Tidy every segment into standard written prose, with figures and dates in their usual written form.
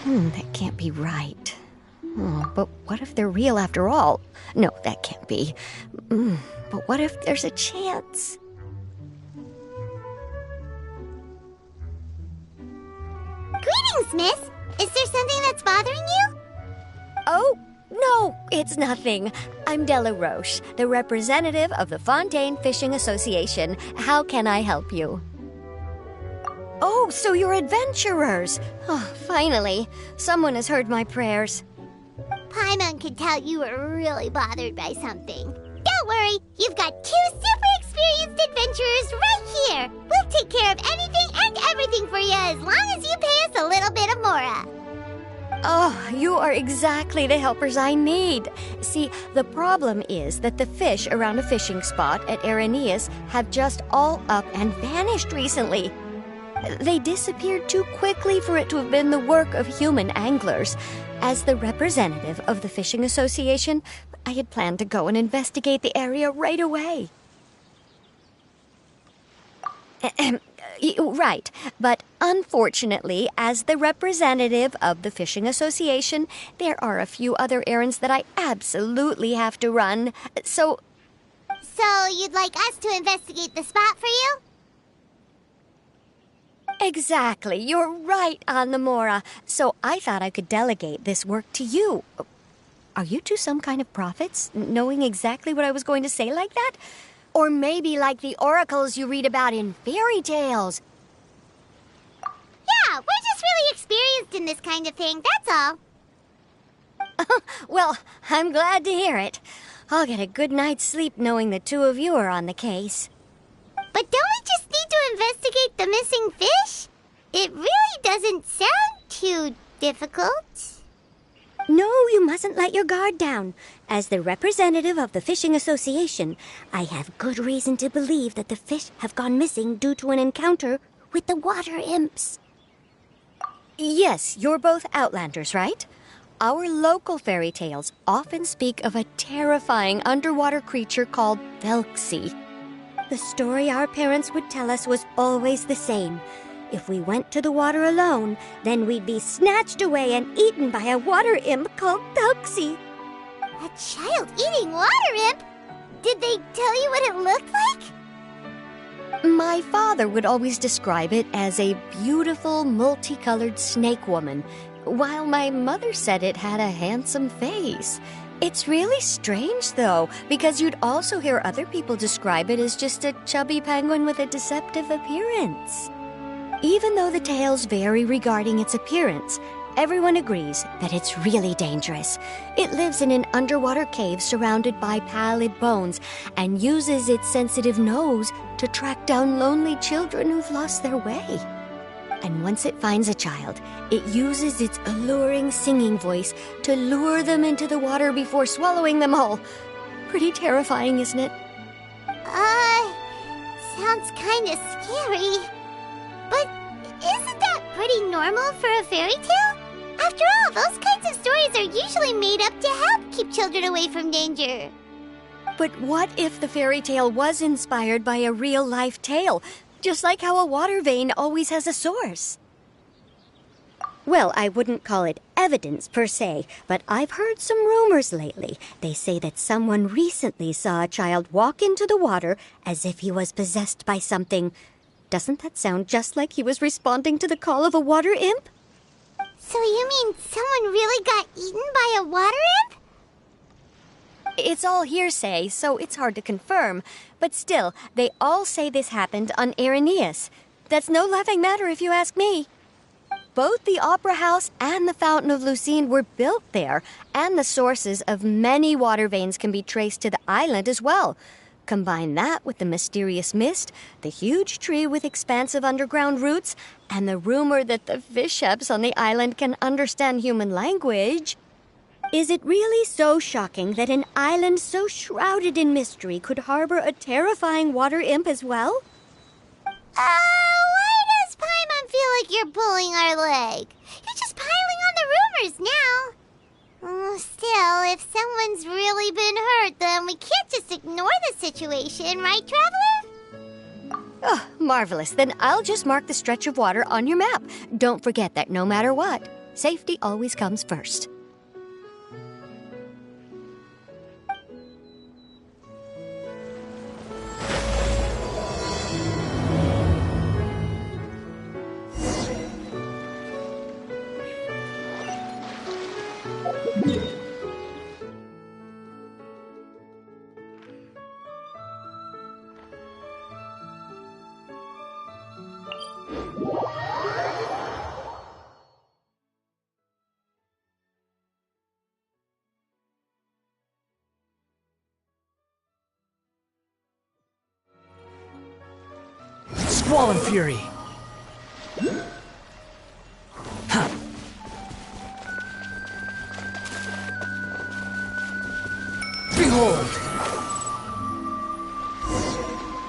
That can't be right. Oh, but what if they're real after all? No, that can't be. But what if there's a chance? Greetings, miss. Is there something that's bothering you? Oh, no, it's nothing. I'm Della Roche, the representative of the Fontaine Fishing Association. How can I help you? Oh, so you're adventurers. Oh, finally. Someone has heard my prayers. Paimon could tell you were really bothered by something. Don't worry, you've got 2 super experienced adventurers right here. We'll take care of anything and everything for you as long as you pay us a little bit of mora. Oh, you are exactly the helpers I need. See, the problem is that the fish around a fishing spot at Irenaeus have just all up and vanished recently. They disappeared too quickly for it to have been the work of human anglers. As the representative of the Fishing Association, I had planned to go and investigate the area right away. Right, but unfortunately, as the representative of the Fishing Association, there are a few other errands that I absolutely have to run, So you'd like us to investigate the spot for you? Exactly, you're right on the mora. So I thought I could delegate this work to you. Are you two some kind of prophets, knowing exactly what I was going to say like that? Or maybe like the oracles you read about in fairy tales. Yeah, we're just really experienced in this kind of thing, that's all. Well, I'm glad to hear it. I'll get a good night's sleep knowing the two of you are on the case. But don't we just need to investigate the missing fish? It really doesn't sound too difficult. No, you mustn't let your guard down. As the representative of the Fishing Association, I have good reason to believe that the fish have gone missing due to an encounter with the water imps. Yes, you're both Outlanders, right? Our local fairy tales often speak of a terrifying underwater creature called Phelxi. The story our parents would tell us was always the same. If we went to the water alone, then we'd be snatched away and eaten by a water imp called Phelxi. A child-eating water imp? Did they tell you what it looked like? My father would always describe it as a beautiful, multicolored snake woman, while my mother said it had a handsome face. It's really strange, though, because you'd also hear other people describe it as just a chubby penguin with a deceptive appearance. Even though the tales vary regarding its appearance, everyone agrees that it's really dangerous. It lives in an underwater cave surrounded by pallid bones and uses its sensitive nose to track down lonely children who've lost their way. And once it finds a child, it uses its alluring singing voice to lure them into the water before swallowing them all. Pretty terrifying, isn't it? Sounds kinda scary. But isn't that pretty normal for a fairy tale? After all, those kinds of stories are usually made up to help keep children away from danger. But what if the fairy tale was inspired by a real-life tale? Just like how a water vein always has a source. Well, I wouldn't call it evidence per se, but I've heard some rumors lately. They say that someone recently saw a child walk into the water as if he was possessed by something. Doesn't that sound just like he was responding to the call of a water imp? So you mean someone really got eaten by a water imp? It's all hearsay, so it's hard to confirm. But still, they all say this happened on Irenaeus. That's no laughing matter if you ask me. Both the Opera House and the Fountain of Lucine were built there, and the sources of many water veins can be traced to the island as well. Combine that with the mysterious mist, the huge tree with expansive underground roots, and the rumor that the fish-heps on the island can understand human language. Is it really so shocking that an island so shrouded in mystery could harbor a terrifying water imp as well? Why does Paimon feel like you're pulling our leg? You're just piling on the rumors now. Still, if someone's really been hurt, then we can't just ignore the situation, right, Traveler? Oh, marvelous. Then I'll just mark the stretch of water on your map. Don't forget that no matter what, Safety always comes first. Squall and Fury! Huh. Behold!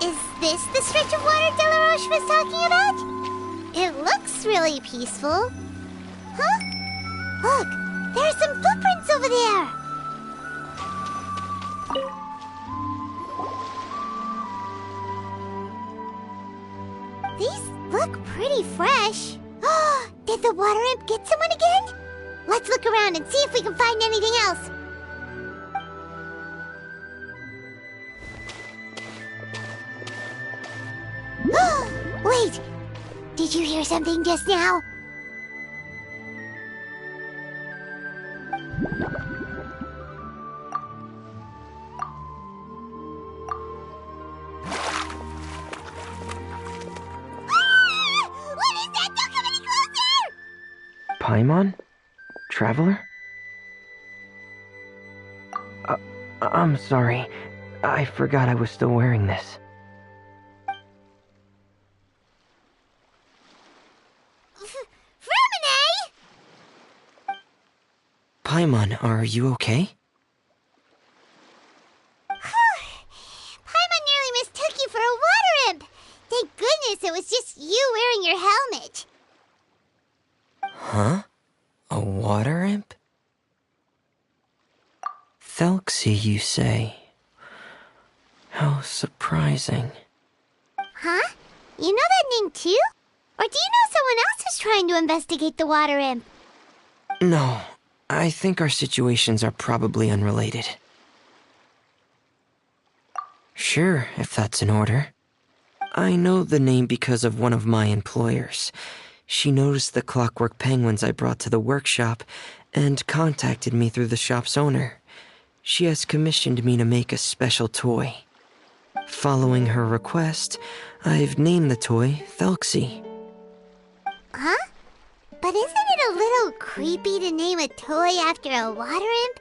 Is this the stretch of water Delaroche was talking about? It looks really peaceful. Huh? Look, there are some footprints over there. These look pretty fresh. Did the water imp get someone again? Let's look around and see if we can find anything else. Wait! Did you hear something just now? What is that? Don't come any closer! Paimon? Traveler? I'm sorry. I forgot I was still wearing this. Freminet! Paimon, are you okay? Paimon nearly mistook you for a water imp. Thank goodness it was just you wearing your helmet. Huh? A water imp? Thelxie, you say? How surprising. Huh? You know that name too? Or do you know someone else is trying to investigate the water imp? No, I think our situations are probably unrelated. Sure, if that's in order. I know the name because of one of my employers. She noticed the clockwork penguins I brought to the workshop and contacted me through the shop's owner. She has commissioned me to make a special toy. Following her request, I've named the toy Thelxie. Huh? But isn't it a little creepy to name a toy after a water imp?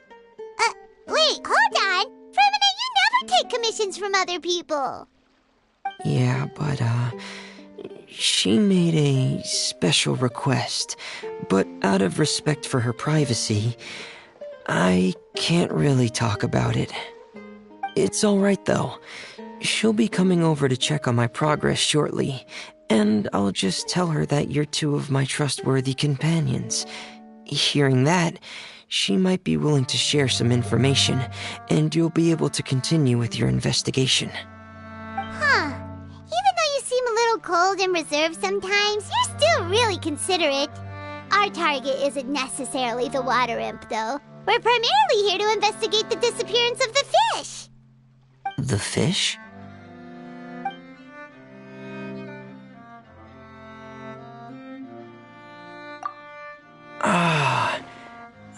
Wait, hold on! Freminet, you never take commissions from other people! Yeah, but, she made a special request, but out of respect for her privacy, I can't really talk about it. It's alright though. She'll be coming over to check on my progress shortly, and I'll just tell her that you're two of my trustworthy companions. Hearing that, she might be willing to share some information, and you'll be able to continue with your investigation. Huh. Even though you seem a little cold and reserved sometimes, you're still really considerate. Our target isn't necessarily the water imp, though. We're primarily here to investigate the disappearance of the fish. The fish?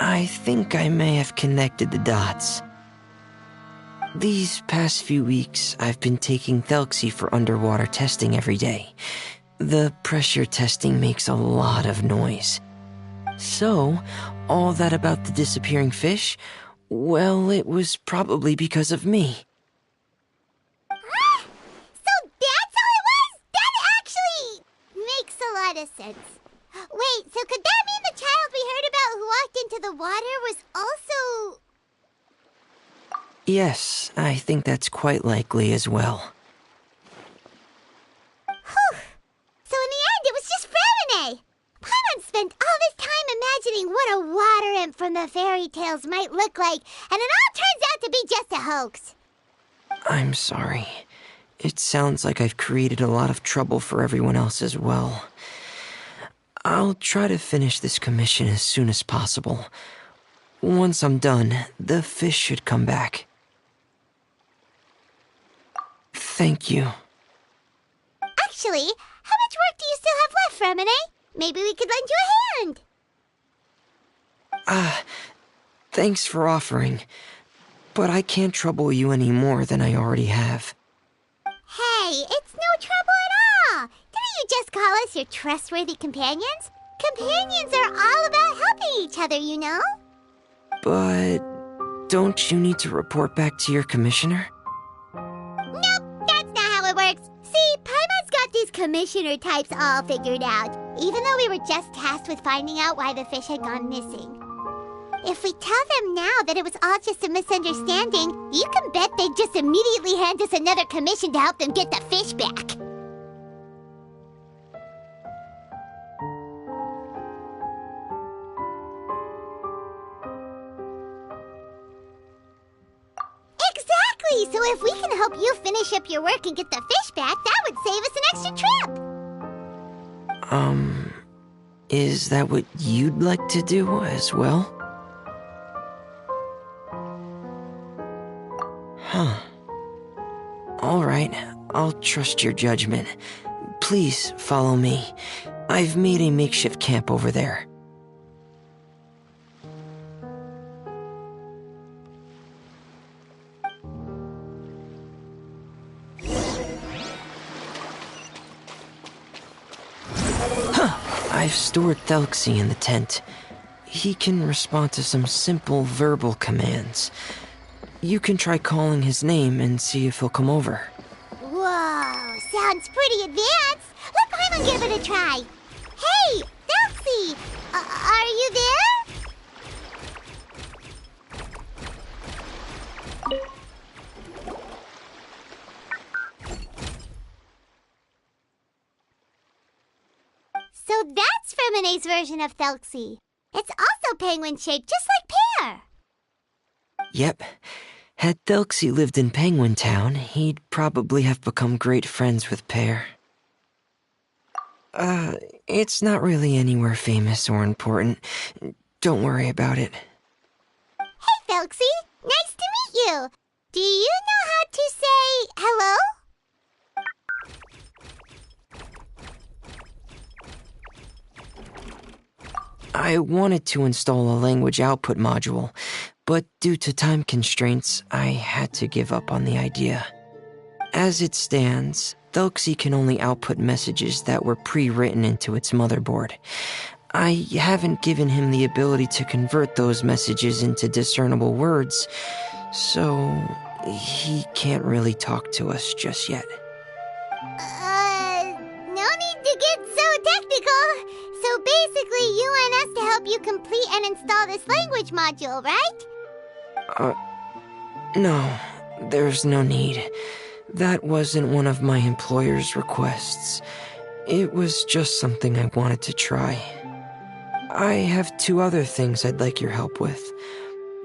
I think I may have connected the dots. These past few weeks, I've been taking Thelxie for underwater testing every day. The pressure testing makes a lot of noise. So, all that about the disappearing fish, well, it was probably because of me. So that's how it was? That actually makes a lot of sense. Wait, so could that mean the child we heard about who walked into the water was also... Yes, I think that's quite likely as well. Whew. So in the end, it was just Freminet. Paimon spent all this time imagining what a water imp from the fairy tales might look like, and it all turns out to be just a hoax. I'm sorry. It sounds like I've created a lot of trouble for everyone else as well. I'll try to finish this commission as soon as possible. Once I'm done, the fish should come back. Thank you. Actually, how much work do you still have left, Freminet? Maybe we could lend you a hand. Thanks for offering, but I can't trouble you any more than I already have. Hey, it's no trouble at all. Didn't you just call us your trustworthy companions? Companions are all about helping each other, you know? But don't you need to report back to your commissioner? Nope, that's not how it works. See, Paimon's got these commissioner types all figured out, even though we were just tasked with finding out why the fish had gone missing. If we tell them now that it was all just a misunderstanding, you can bet they'd just immediately hand us another commission to help them get the fish back. Exactly! So if we can help you finish up your work and get the fish back, that would save us an extra trip! Is that what you'd like to do as well? Huh. All right, I'll trust your judgment. Please follow me. I've made a makeshift camp over there. I've stored Thelxie in the tent. He can respond to some simple verbal commands. You can try calling his name and see if he'll come over. Whoa, sounds pretty advanced. Let Paimon give it a try. Hey, Thelxie, are you there? So that's Freminet's version of Thelxie. It's also penguin-shaped, just like Pear. Yep. Had Thelxie lived in Penguin Town, he'd probably have become great friends with Pear. It's not really anywhere famous or important. Don't worry about it. Hey, Thelxie, nice to meet you. Do you know how to say hello? I wanted to install a language output module, but due to time constraints, I had to give up on the idea. As it stands, Thelxie can only output messages that were pre-written into its motherboard. I haven't given him the ability to convert those messages into discernible words, so he can't really talk to us just yet. No need to get so technical. So basically, you want us to help you complete and install this language module, right? No, there's no need. That wasn't one of my employer's requests. It was just something I wanted to try. I have 2 other things I'd like your help with.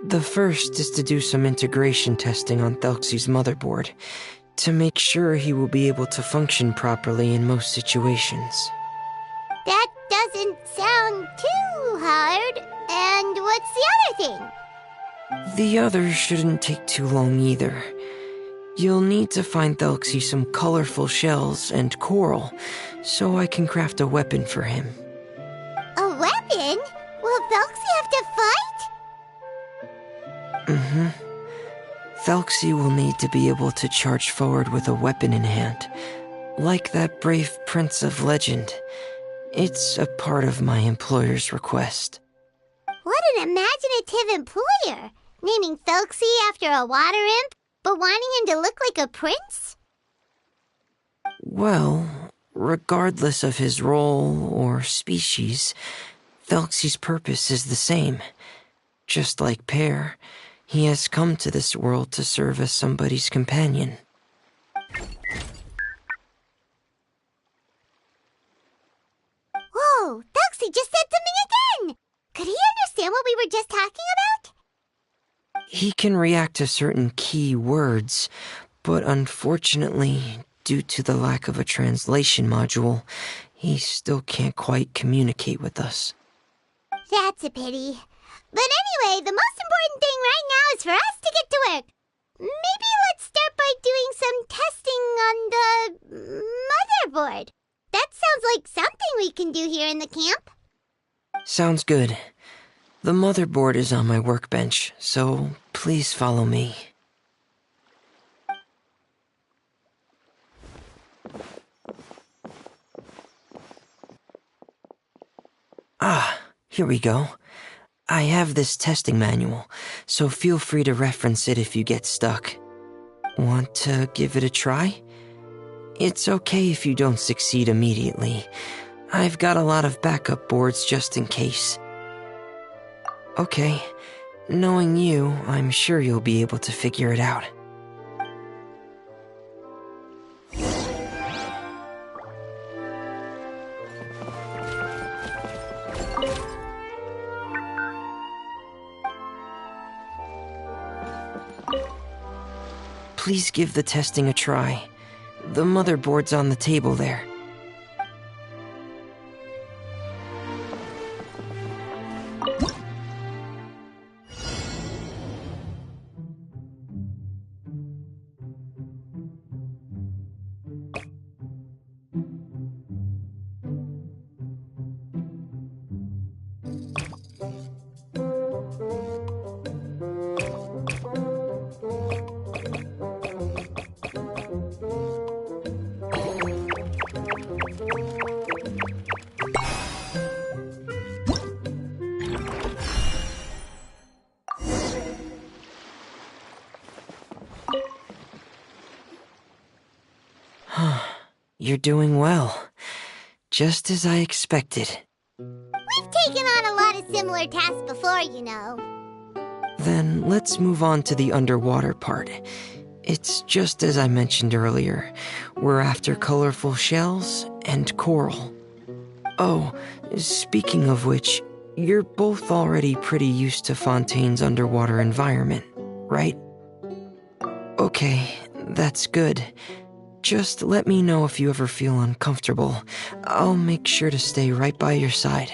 The first is to do some integration testing on Thelxie's motherboard, to make sure he will be able to function properly in most situations. That doesn't sound too hard. And what's the other thing? The other shouldn't take too long either. You'll need to find Thelxie some colorful shells and coral, so I can craft a weapon for him. A weapon? Will Thelxie have to fight? Thelxie will need to be able to charge forward with a weapon in hand, like that brave prince of legend. It's a part of my employer's request. What an imaginative employer! Naming Thelxie after a water imp, but wanting him to look like a prince? Well, regardless of his role or species, Thelxie's purpose is the same. Just like Pear, he has come to this world to serve as somebody's companion. Whoa, Thelxie just said something again! Could he understand what we were just talking about? He can react to certain key words, but unfortunately, due to the lack of a translation module, he still can't quite communicate with us. That's a pity. But anyway, the most important thing right now is for us to get to work. Maybe let's start by doing some testing on the motherboard. That sounds like something we can do here in the camp. Sounds good. The motherboard is on my workbench, so please follow me. Ah, here we go. I have this testing manual, so feel free to reference it if you get stuck. Want to give it a try? It's okay if you don't succeed immediately. I've got a lot of backup boards just in case. Okay, knowing you, I'm sure you'll be able to figure it out. Please give the testing a try. The motherboard's on the table there. You're doing well. Just as I expected. We've taken on a lot of similar tasks before, you know. Then let's move on to the underwater part. It's just as I mentioned earlier. We're after colorful shells and coral. Oh, speaking of which, you're both already pretty used to Fontaine's underwater environment, right? Okay, that's good. Just let me know if you ever feel uncomfortable. I'll make sure to stay right by your side.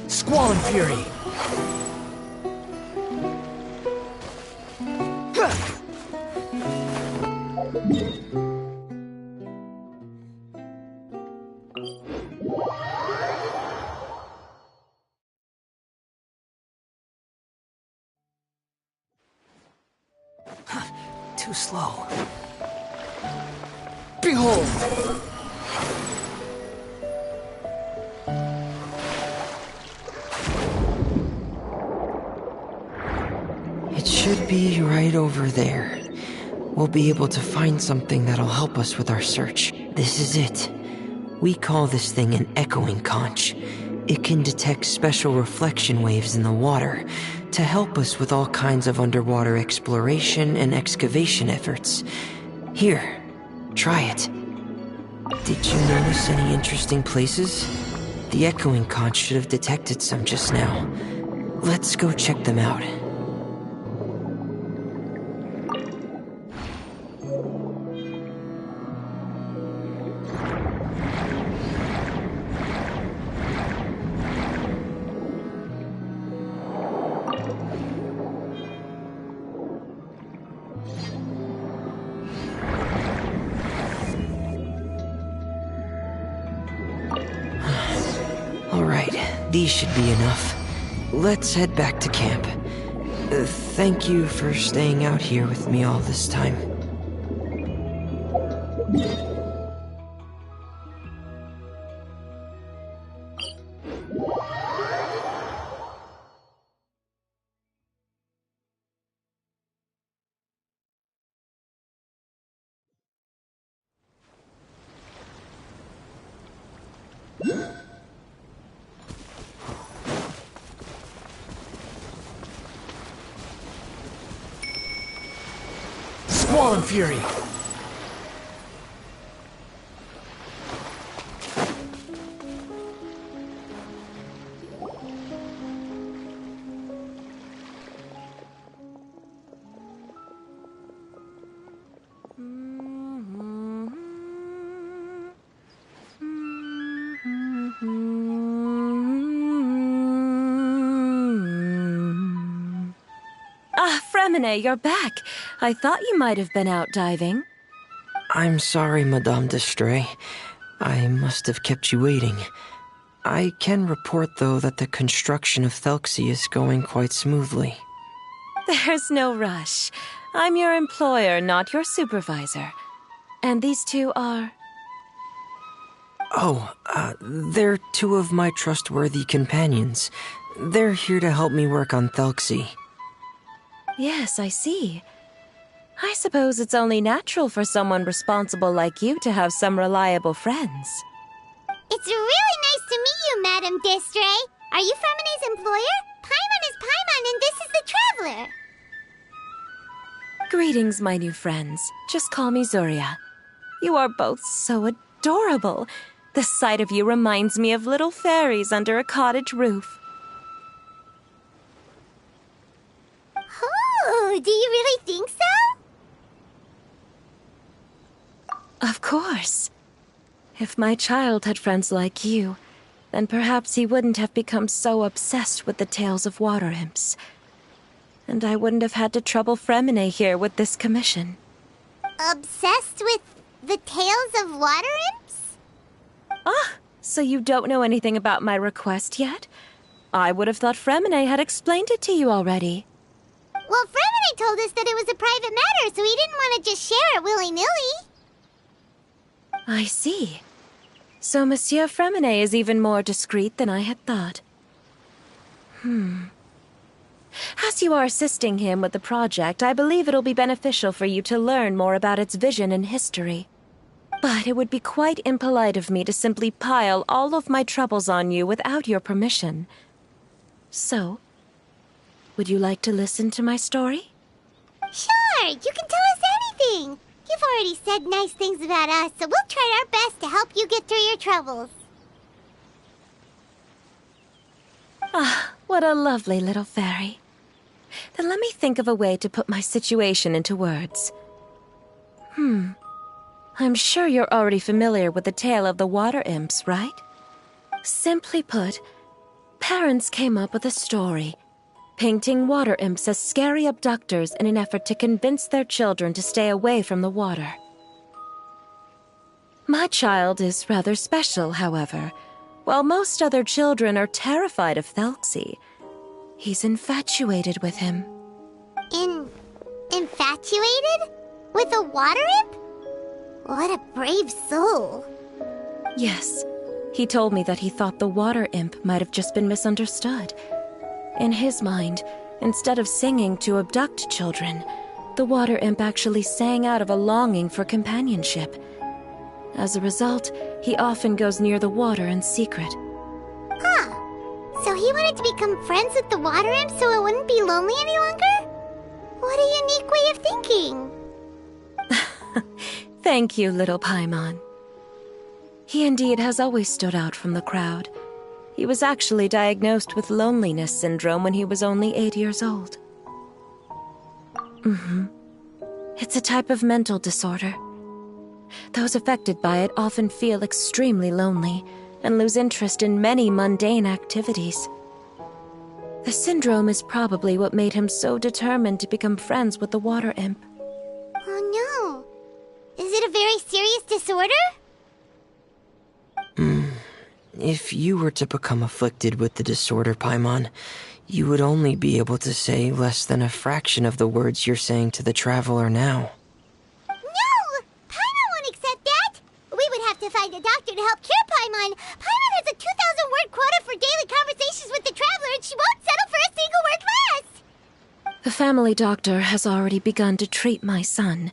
Squall and Fury! Too slow. Behold! It should be right over there. We'll be able to find something that'll help us with our search. This is it. We call this thing an echoing conch. It can detect special reflection waves in the water to help us with all kinds of underwater exploration and excavation efforts. Here, try it. Did you notice any interesting places? The echoing conch should have detected some just now. Let's go check them out. These should be enough. Let's head back to camp. Thank you for staying out here with me all this time. Squall and Fury! Freminet, you're back. I thought you might have been out diving. I'm sorry, Madame d'Estrée. I must have kept you waiting. I can report, though, that the construction of Thelxie is going quite smoothly. There's no rush. I'm your employer, not your supervisor. And these two are... Oh, they're two of my trustworthy companions. They're here to help me work on Thelxie. Yes, I see. I suppose it's only natural for someone responsible like you to have some reliable friends. It's really nice to meet you, Madame d'Estrée. Are you Freminet's employer? Paimon is Paimon, and this is the Traveler. Greetings, my new friends. Just call me Zuria. You are both so adorable. The sight of you reminds me of little fairies under a cottage roof. Oh, do you really think so? Of course. If my child had friends like you, then perhaps he wouldn't have become so obsessed with the tales of water imps. And I wouldn't have had to trouble Freminet here with this commission. Obsessed with the tales of water imps? Ah, so you don't know anything about my request yet? I would have thought Freminet had explained it to you already. Well, Freminet told us that it was a private matter, so he didn't want to just share it willy-nilly. I see. So Monsieur Freminet is even more discreet than I had thought. As you are assisting him with the project, I believe it'll be beneficial for you to learn more about its vision and history. But it would be quite impolite of me to simply pile all of my troubles on you without your permission. So, would you like to listen to my story? Sure, you can tell us anything. You've already said nice things about us, so we'll try our best to help you get through your troubles. Ah, what a lovely little fairy. Then let me think of a way to put my situation into words. I'm sure you're already familiar with the tale of the water imps, right? Simply put, parents came up with a story, painting water imps as scary abductors in an effort to convince their children to stay away from the water. My child is rather special, however. While most other children are terrified of Thelxie, he's infatuated with him. Infatuated? With a water imp? What a brave soul. Yes, he told me that he thought the water imp might have just been misunderstood. In his mind, instead of singing to abduct children, the water imp actually sang out of a longing for companionship. As a result, he often goes near the water in secret. Huh. So he wanted to become friends with the water imp so it wouldn't be lonely any longer? What a unique way of thinking. Thank you, little Paimon. He indeed has always stood out from the crowd. He was actually diagnosed with loneliness syndrome when he was only 8 years old. It's a type of mental disorder. Those affected by it often feel extremely lonely and lose interest in many mundane activities. The syndrome is probably what made him so determined to become friends with the water imp. Oh no. Is it a very serious disorder? If you were to become afflicted with the disorder, Paimon, you would only be able to say less than a fraction of the words you're saying to the Traveler now. No! Paimon won't accept that! We would have to find a doctor to help cure Paimon. Paimon has a 2,000-word quota for daily conversations with the Traveler, and she won't settle for a single word less! The family doctor has already begun to treat my son,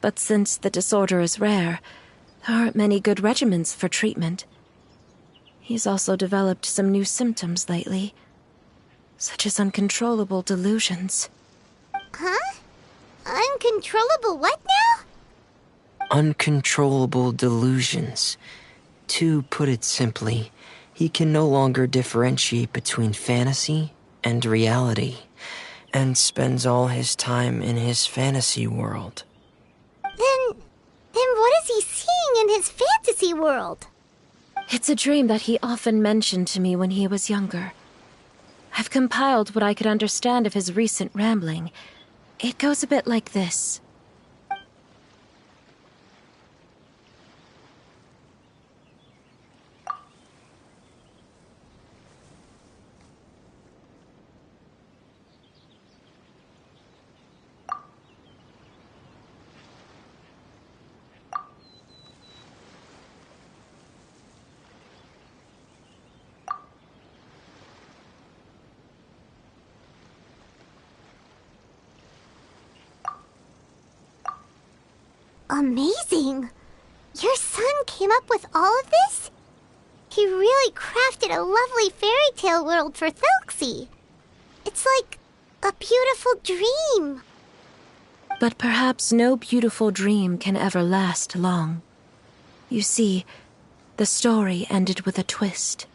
but since the disorder is rare, there aren't many good regimens for treatment. He's also developed some new symptoms lately, such as uncontrollable delusions. Huh? Uncontrollable what now? Uncontrollable delusions. To put it simply, he can no longer differentiate between fantasy and reality, and spends all his time in his fantasy world. Then what is he seeing in his fantasy world? It's a dream that he often mentioned to me when he was younger. I've compiled what I could understand of his recent rambling, It goes a bit like this. Amazing! Your son came up with all of this? He really crafted a lovely fairy tale world for Thelxie. It's like a beautiful dream. But perhaps no beautiful dream can ever last long. You see, the story ended with a twist.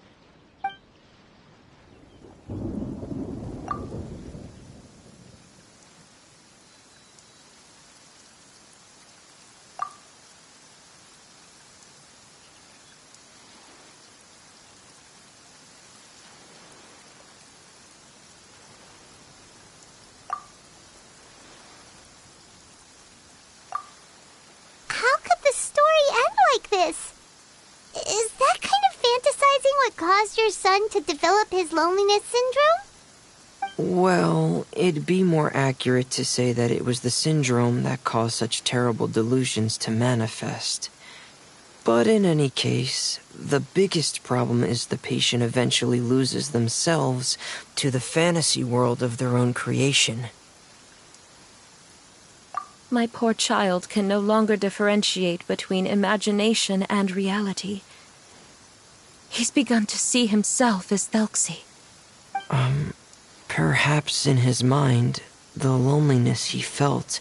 How could the story end like this? Is that kind of fantasizing what caused your son to develop his loneliness syndrome? Well, it'd be more accurate to say that it was the syndrome that caused such terrible delusions to manifest. But in any case, the biggest problem is the patient eventually loses themselves to the fantasy world of their own creation. My poor child can no longer differentiate between imagination and reality. He's begun to see himself as Thelxie. Perhaps in his mind, the loneliness he felt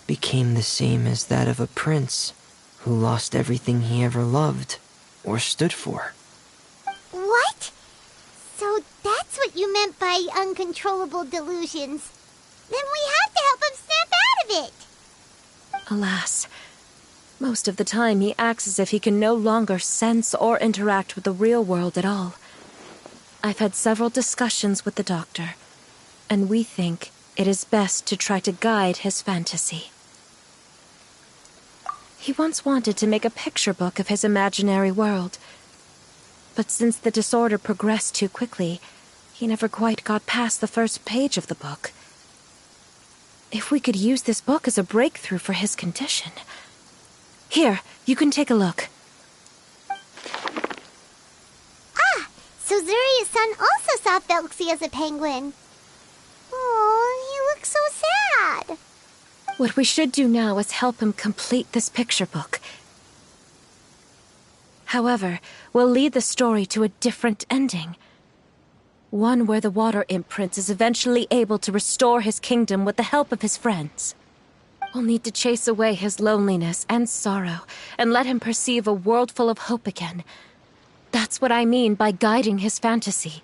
became the same as that of a prince who lost everything he ever loved or stood for. What? So that's what you meant by uncontrollable delusions. Then we have to help him snap out of it. Alas, most of the time he acts as if he can no longer sense or interact with the real world at all. I've had several discussions with the doctor, and we think it is best to try to guide his fantasy. He once wanted to make a picture book of his imaginary world, but since the disorder progressed too quickly, he never quite got past the first page of the book. If we could use this book as a breakthrough for his condition... Here, you can take a look. Ah, so Zuria's son also saw Thelxie as a penguin. Oh, he looks so sad. What we should do now is help him complete this picture book. However, we'll lead the story to a different ending. One where the water imp prince is eventually able to restore his kingdom with the help of his friends. We'll need to chase away his loneliness and sorrow and let him perceive a world full of hope again. That's what I mean by guiding his fantasy.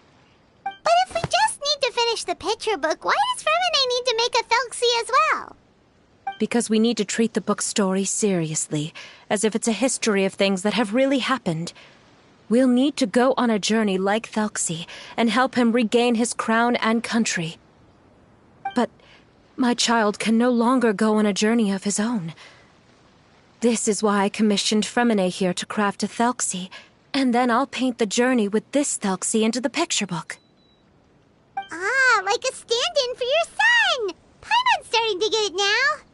But if we just need to finish the picture book, why does Freminet need to make a Thelxie as well? Because we need to treat the book's story seriously, as if it's a history of things that have really happened. We'll need to go on a journey like Thelxie and help him regain his crown and country. But my child can no longer go on a journey of his own. This is why I commissioned Freminet here to craft a Thelxie, and then I'll paint the journey with this Thelxie into the picture book. Ah, like a stand-in for your son! Paimon's starting to get it now.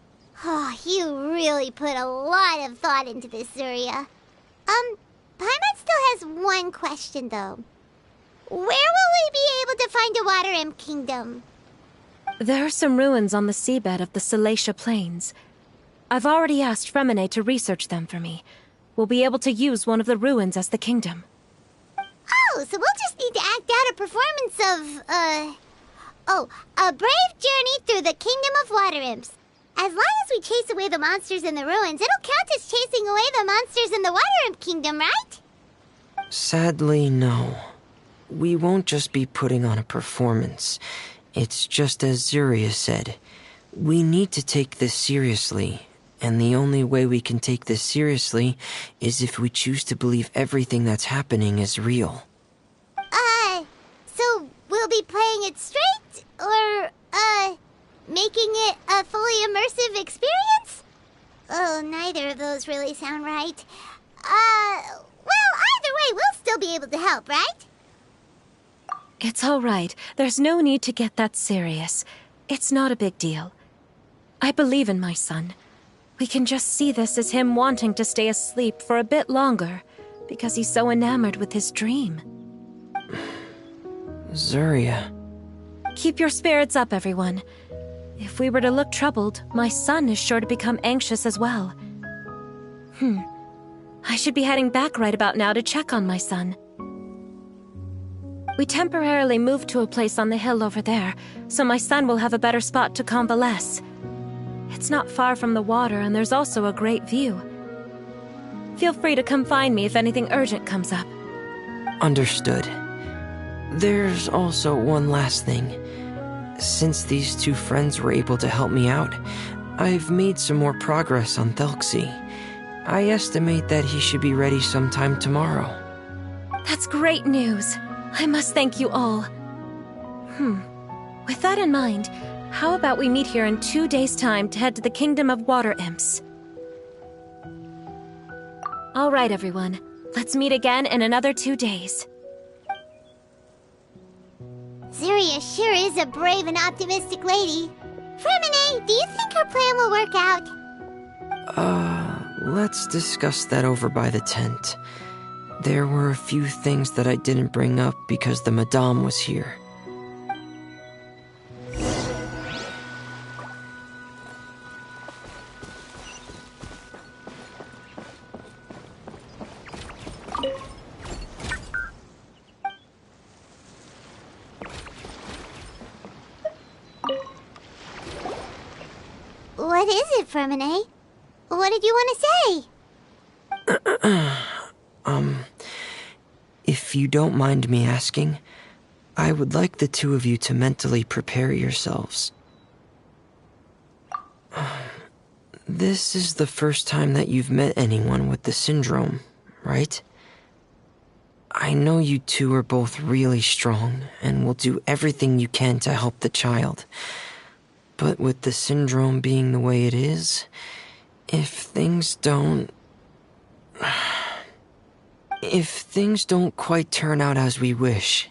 Oh, you really put a lot of thought into this, Zuria. Paimon still has one question, though. Where will we be able to find a Water Imp Kingdom? There are some ruins on the seabed of the Salacia Plains. I've already asked Freminet to research them for me. We'll be able to use one of the ruins as the kingdom. Oh, so we'll just need to act out a performance of, a brave journey through the Kingdom of Water Imps. As long as we chase away the monsters in the ruins, it'll count as chasing away the monsters in the Water Imp Kingdom, right? Sadly, no. We won't just be putting on a performance. It's just as Zuria said. We need to take this seriously, and the only way we can take this seriously is if we choose to believe everything that's happening is real. So we'll be playing it straight, or, making it a fully immersive experience? Oh, neither of those really sound right. Well, either way, we'll still be able to help, right? It's all right. There's no need to get that serious. It's not a big deal. I believe in my son. We can just see this as him wanting to stay asleep for a bit longer, because he's so enamored with his dream. Zuria. Keep your spirits up, everyone. If we were to look troubled, my son is sure to become anxious as well. I should be heading back right about now to check on my son. We temporarily moved to a place on the hill over there, so my son will have a better spot to convalesce. It's not far from the water, and there's also a great view. Feel free to come find me if anything urgent comes up. Understood. There's also one last thing. Since these two friends were able to help me out, I've made some more progress on Thelxie. I estimate that he should be ready sometime tomorrow. That's great news. I must thank you all. With that in mind, how about we meet here in 2 days' time to head to the Kingdom of Water Imps? All right, everyone. Let's meet again in another 2 days. Zuria sure is a brave and optimistic lady. Freminet, do you think her plan will work out? Let's discuss that over by the tent. There were a few things that I didn't bring up because the Madame was here. What is it, Freminet? What did you want to say? If you don't mind me asking, I would like the two of you to mentally prepare yourselves. This is the first time that you've met anyone with the syndrome, right? I know you two are both really strong and will do everything you can to help the child. But with the syndrome being the way it is, if things don't quite turn out as we wish,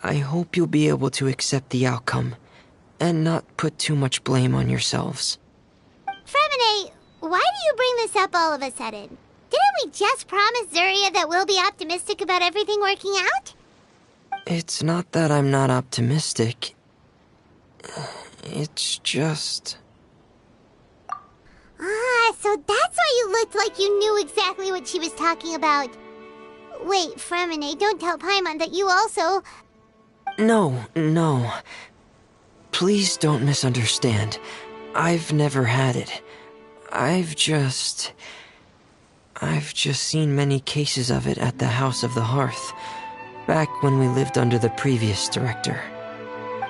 I hope you'll be able to accept the outcome and not put too much blame on yourselves. Freminet, why do you bring this up all of a sudden? Didn't we just promise Zuria that we'll be optimistic about everything working out? It's not that I'm not optimistic. It's just... So that's why you looked like you knew exactly what she was talking about. Wait, Freminet, don't tell Paimon that you also... No. Please don't misunderstand. I've never had it. I've just seen many cases of it at the House of the Hearth, back when we lived under the previous director.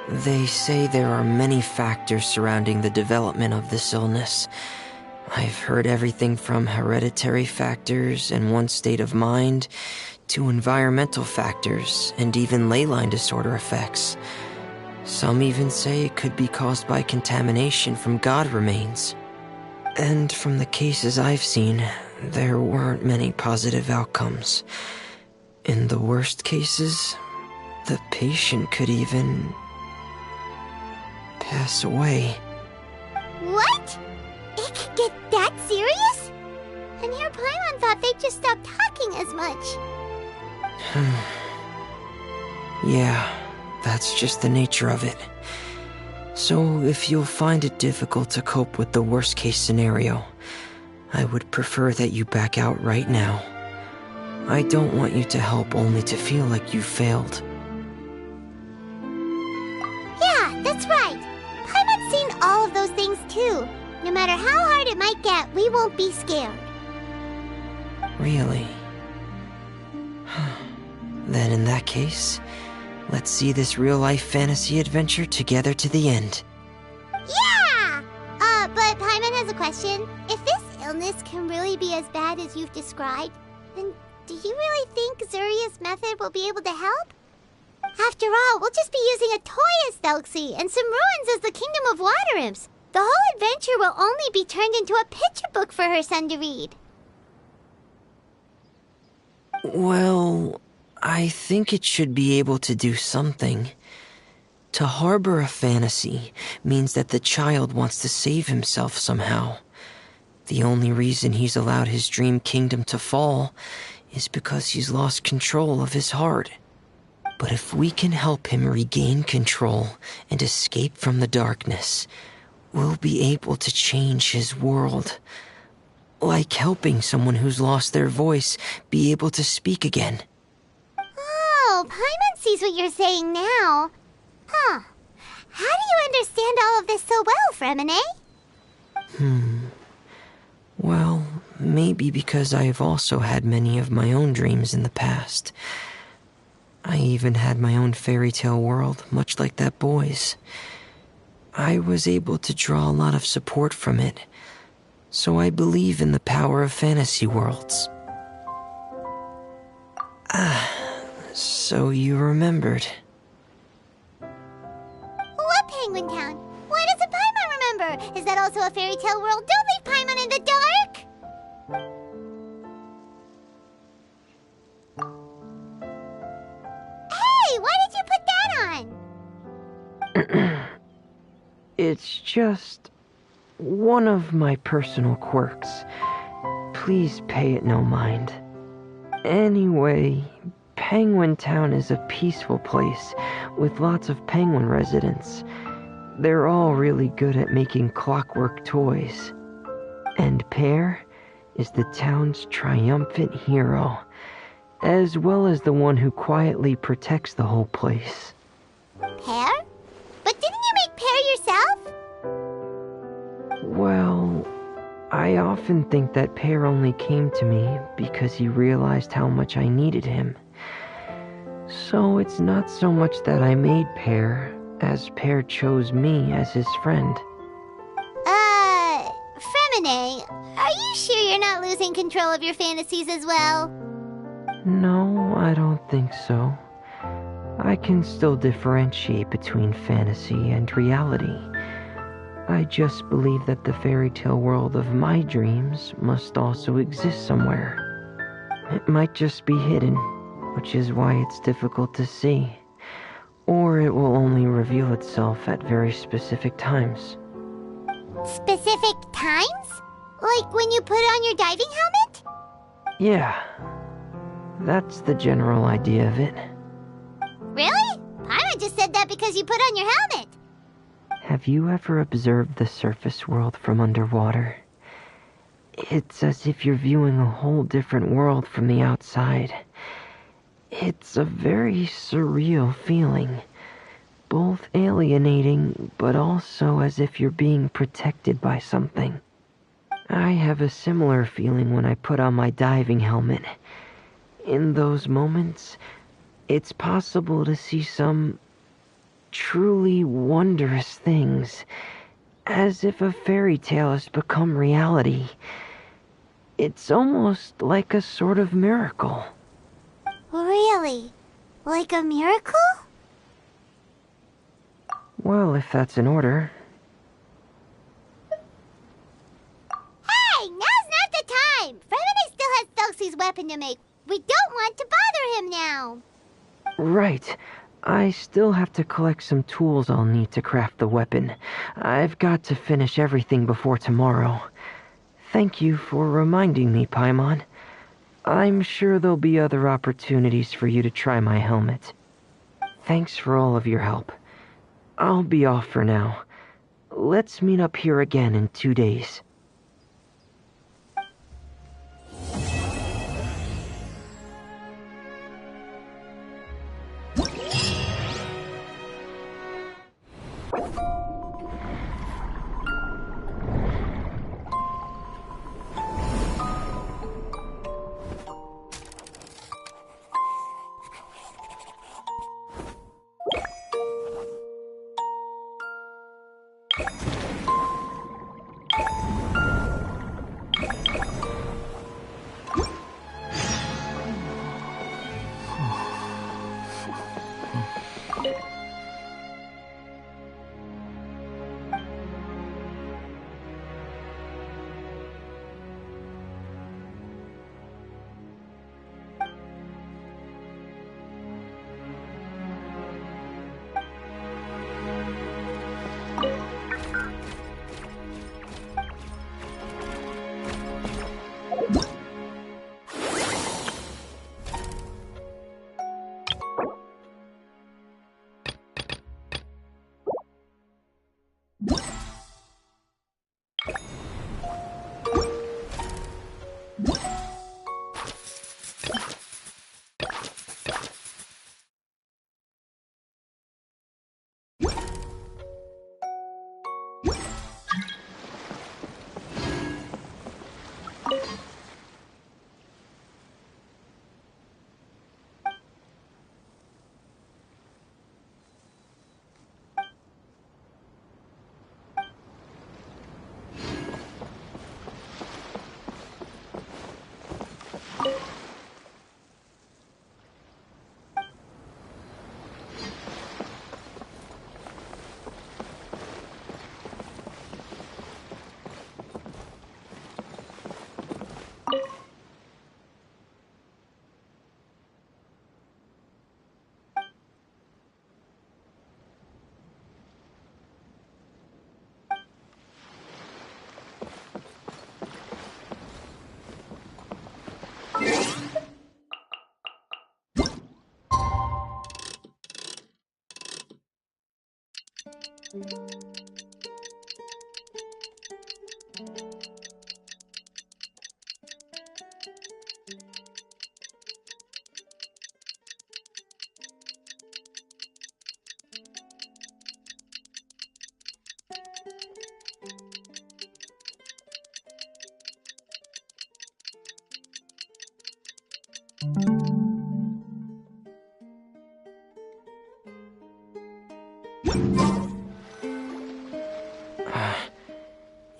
They say there are many factors surrounding the development of this illness. I've heard everything from hereditary factors and one's state of mind, to environmental factors, and even ley line disorder effects. Some even say it could be caused by contamination from god remains. And from the cases I've seen, there weren't many positive outcomes. In the worst cases, the patient could even pass away. What? It could get that serious? And here Paimon thought they'd just stop talking as much. Yeah, that's just the nature of it. So if you'll find it difficult to cope with the worst case scenario, I would prefer that you back out right now. I don't want you to help only to feel like you failed. Yeah, that's right. Paimon's seen all of those things too. No matter how hard it might get, we won't be scared. Really? Then in that case, let's see this real-life fantasy adventure together to the end. Yeah! But Paimon has a question. If this illness can really be as bad as you've described, then do you really think Zuria's method will be able to help? After all, we'll just be using a toy as Thelxie and some ruins as the Kingdom of Water Imps. The whole adventure will only be turned into a picture book for her son to read. Well, I think it should be able to do something. To harbor a fantasy means that the child wants to save himself somehow. The only reason he's allowed his dream kingdom to fall is because he's lost control of his heart. But if we can help him regain control and escape from the darkness, we'll be able to change his world. Like helping someone who's lost their voice be able to speak again. Oh, Paimon sees what you're saying now. Huh. How do you understand all of this so well, Freminet? Well, maybe because I've also had many of my own dreams in the past. I even had my own fairy tale world, much like that boy's. I was able to draw a lot of support from it, so I believe in the power of fantasy worlds. So you remembered. What Penguin Town? Why doesn't Paimon remember? Is that also a fairy tale world? Don't leave Paimon in the dark! Hey, why did you put that on? It's just one of my personal quirks. Please pay it no mind. Anyway, Penguin Town is a peaceful place with lots of penguin residents. They're all really good at making clockwork toys. And Pear is the town's triumphant hero, as well as the one who quietly protects the whole place. Pear? But didn't you make Pear yourself? Well, I often think that Pear only came to me because he realized how much I needed him. So it's not so much that I made Pear, as Pear chose me as his friend. Freminet, are you sure you're not losing control of your fantasies as well? No, I don't think so. I can still differentiate between fantasy and reality. I just believe that the fairy tale world of my dreams must also exist somewhere. It might just be hidden, which is why it's difficult to see. Or it will only reveal itself at very specific times. Specific times? Like when you put on your diving helmet? Yeah, that's the general idea of it. Really? Paimon just said that because you put on your helmet. Have you ever observed the surface world from underwater? It's as if you're viewing a whole different world from the outside. It's a very surreal feeling. Both alienating, but also as if you're being protected by something. I have a similar feeling when I put on my diving helmet. In those moments, it's possible to see some truly wondrous things, as if a fairy tale has become reality. It's almost like a sort of miracle. Really? Like a miracle? Well, if that's in order. Hey, now's not the time! Freminet still has Thelxie's weapon to make. We don't want to bother him now. Right. I still have to collect some tools I'll need to craft the weapon. I've got to finish everything before tomorrow. Thank you for reminding me, Paimon. I'm sure there'll be other opportunities for you to try my helmet. Thanks for all of your help. I'll be off for now. Let's meet up here again in 2 days.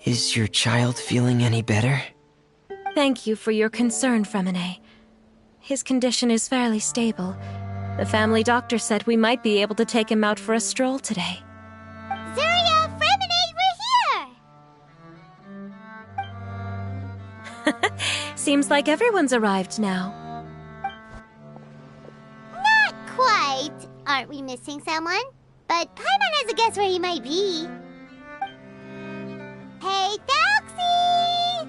Is your child feeling any better? Thank you for your concern, Freminet. His condition is fairly stable. The family doctor said we might be able to take him out for a stroll today. Zuria, Freminet, we're here! Seems like everyone's arrived now. Not quite. Aren't we missing someone? But Paimon has a guess where he might be. Hey, Thalxie!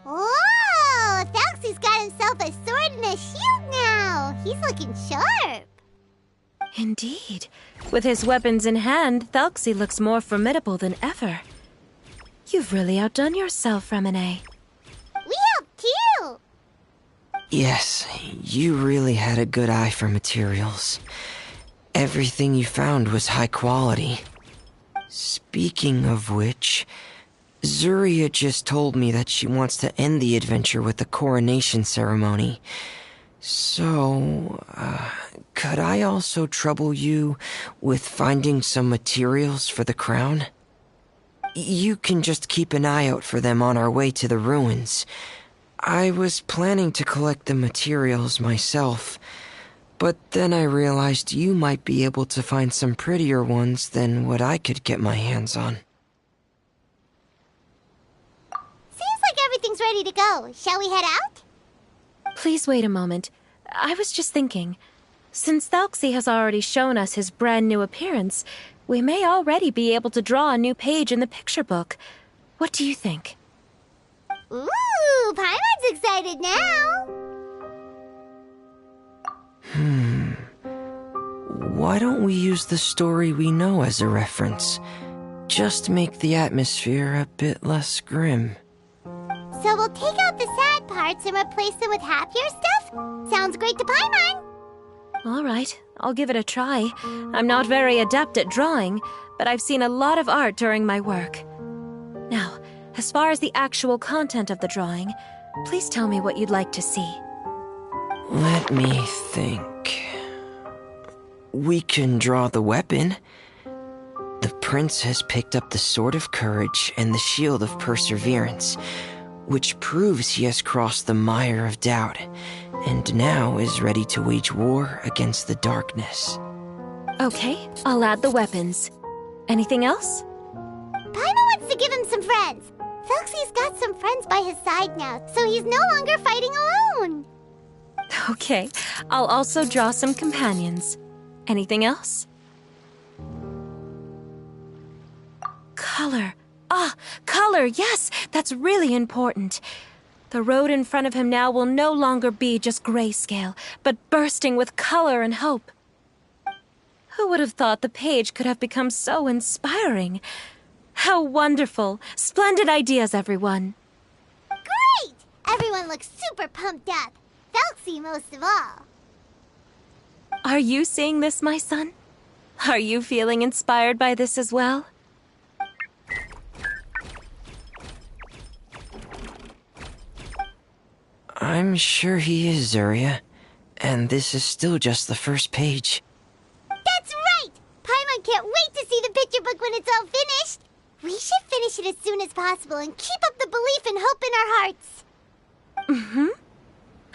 Whoa! Thalxie's got himself a sword and a shield now. He's looking sharp. Indeed. With his weapons in hand, Thalxie looks more formidable than ever. You've really outdone yourself, Freminet. We helped too. Yes, you really had a good eye for materials. Everything you found was high quality. Speaking of which, Zuria just told me that she wants to end the adventure with the coronation ceremony. So, could I also trouble you with finding some materials for the crown? You can just keep an eye out for them on our way to the ruins. I was planning to collect the materials myself, but then I realized you might be able to find some prettier ones than what I could get my hands on. Seems like everything's ready to go. Shall we head out? Please wait a moment. I was just thinking. Since Thalxie has already shown us his brand new appearance, we may already be able to draw a new page in the picture book. What do you think? Ooh, Paimon's excited now. Why don't we use the story we know as a reference? Just make the atmosphere a bit less grim. So we'll take out the sad parts and replace them with happier stuff? Sounds great to Paimon. All right, I'll give it a try. I'm not very adept at drawing, but I've seen a lot of art during my work. Now, as far as the actual content of the drawing, please tell me what you'd like to see. Let me think. We can draw the weapon. The prince has picked up the Sword of Courage and the Shield of Perseverance, which proves he has crossed the mire of doubt, and now is ready to wage war against the darkness. Okay, I'll add the weapons. Anything else? Paimon wants to give him some friends. Thalxie's got some friends by his side now, so he's no longer fighting alone. Okay, I'll also draw some companions. Anything else? Color. Ah, color, yes, that's really important. The road in front of him now will no longer be just grayscale, but bursting with color and hope. Who would have thought the page could have become so inspiring? How wonderful! Splendid ideas, everyone! Great! Everyone looks super pumped up. Felxie most of all. Are you seeing this, my son? Are you feeling inspired by this as well? I'm sure he is, Zuria. And this is still just the first page. That's right! Paimon can't wait to see the picture book when it's all finished. We should finish it as soon as possible and keep up the belief and hope in our hearts. Mm-hmm.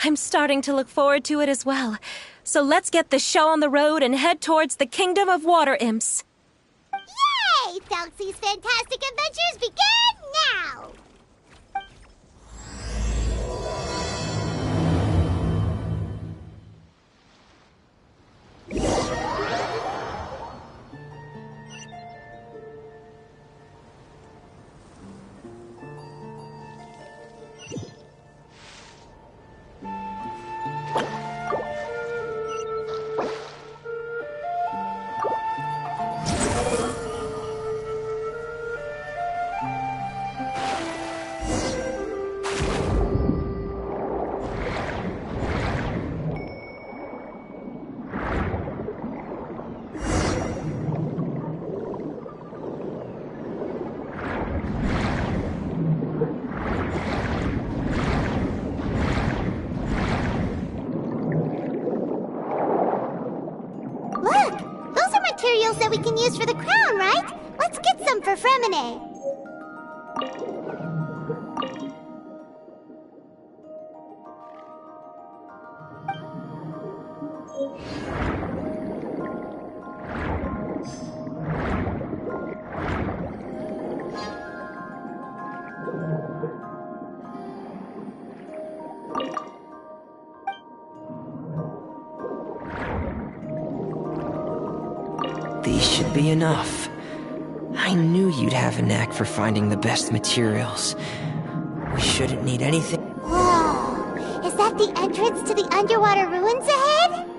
I'm starting to look forward to it as well. So let's get the show on the road and head towards the Kingdom of Water Imps. Yay! Felxie's Fantastic Adventures begin now! Materials that we can use for the crown, right? Let's get some for Freminet. These should be enough. I knew you'd have a knack for finding the best materials. We shouldn't need anything. Whoa! Is that the entrance to the underwater ruins ahead?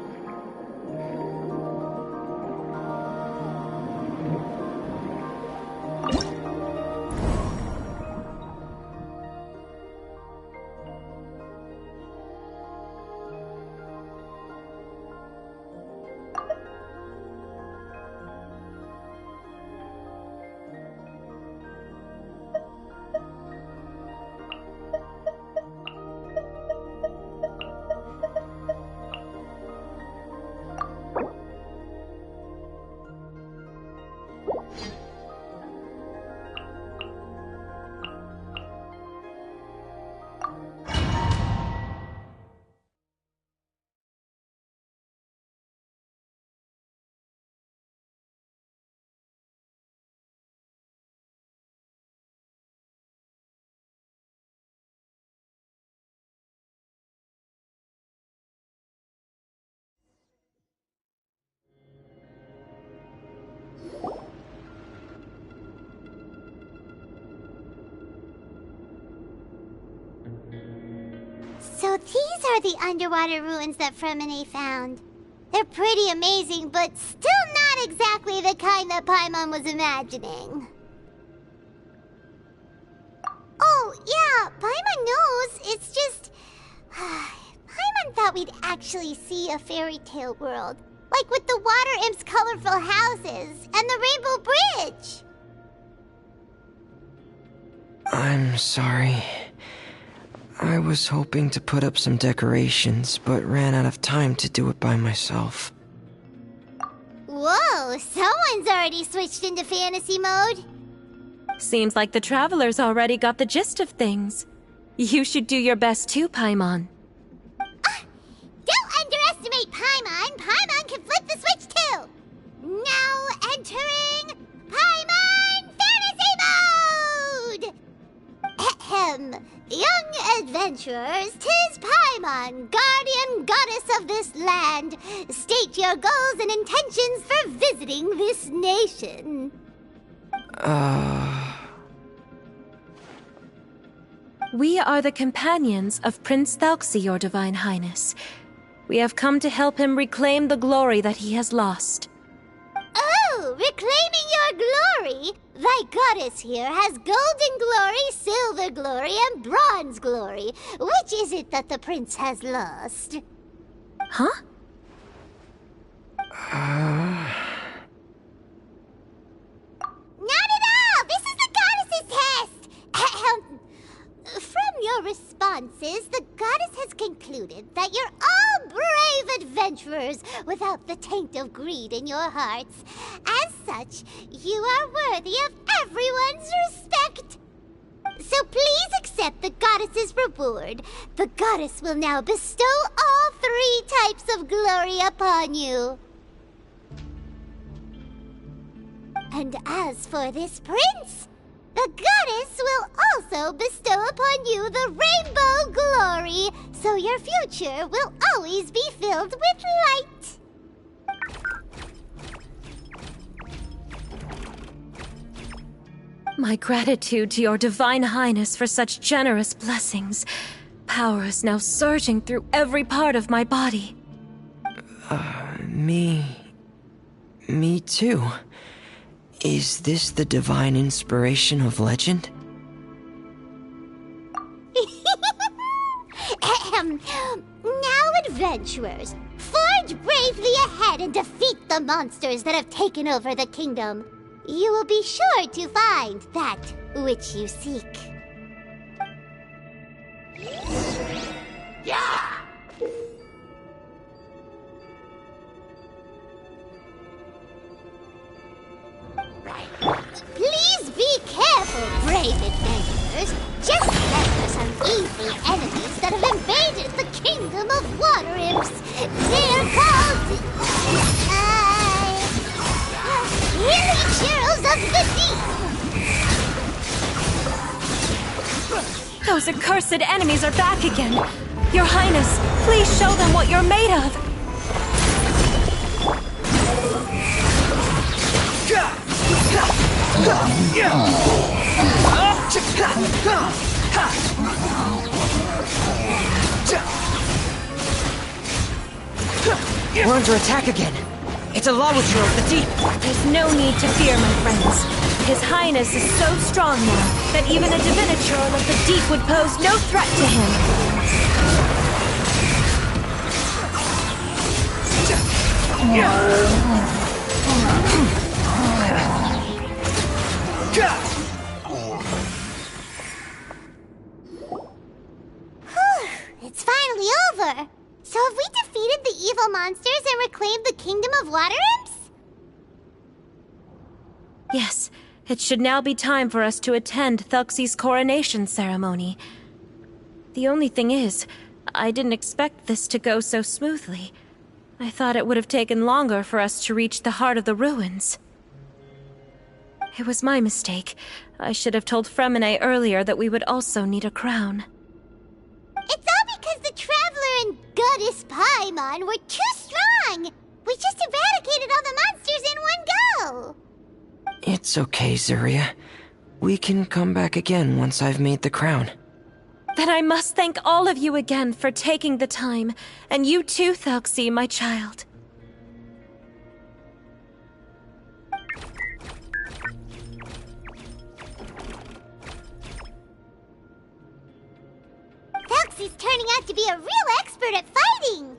So these are the underwater ruins that Freminet found. They're pretty amazing, but still not exactly the kind that Paimon was imagining. Oh, yeah, Paimon knows. It's just... Paimon thought we'd actually see a fairy tale world. Like with the water imps' colorful houses and the rainbow bridge. I'm sorry. I was hoping to put up some decorations, but ran out of time to do it by myself. Whoa, someone's already switched into fantasy mode. Seems like the travelers already got the gist of things. You should do your best too, Paimon. Don't underestimate Paimon. Paimon can flip the switch too. Now entering Paimon Fantasy Mode! Ahem. Young adventurers, 'tis Paimon, guardian goddess of this land. State your goals and intentions for visiting this nation. We are the companions of Prince Thalxi, your Divine Highness. We have come to help him reclaim the glory that he has lost. Oh, reclaiming your glory? Thy goddess here has golden glory, silver glory, and bronze glory. Which is it that the prince has lost? Huh? Not at all! This is the goddess's test! Ahem. From your responses, the goddess has concluded that you're all brave adventurers without the taint of greed in your hearts. As such, you are worthy of everyone's respect. So please accept the goddess's reward. The goddess will now bestow all 3 types of glory upon you. And as for this prince, the goddess will also bestow upon you the rainbow glory, so your future will always be filled with light. My gratitude to your Divine Highness for such generous blessings. Power is now surging through every part of my body. Me too. Is this the divine inspiration of legend? Now, adventurers, forge bravely ahead and defeat the monsters that have taken over the kingdom. You will be sure to find that which you seek. Please be careful, brave adventurers. Just remember some evil enemies that have invaded the kingdom of water imps. They're called... Healing Heroes of the Deep! Those accursed enemies are back again. Your Highness, please show them what you're made of. We're under attack again. It's a Lawitcher of the deep. There's no need to fear, my friends. His Highness is so strong now that even a diviniture of the deep would pose no threat to him. It's finally over. So have we defeated the evil monsters and reclaimed the kingdom of water imps? Yes, it should now be time for us to attend Thalxi's coronation ceremony. The only thing is, I didn't expect this to go so smoothly. I thought it would have taken longer for us to reach the heart of the ruins. It was my mistake. I should have told Freminet earlier that we would also need a crown. It's all because the Traveler and Goddess Paimon were too strong! We just eradicated all the monsters in one go! It's okay, Zuria. We can come back again once I've made the crown. Then I must thank all of you again for taking the time, and you too, Thalxi, my child. Thalxi's turning out to be a real expert at fighting!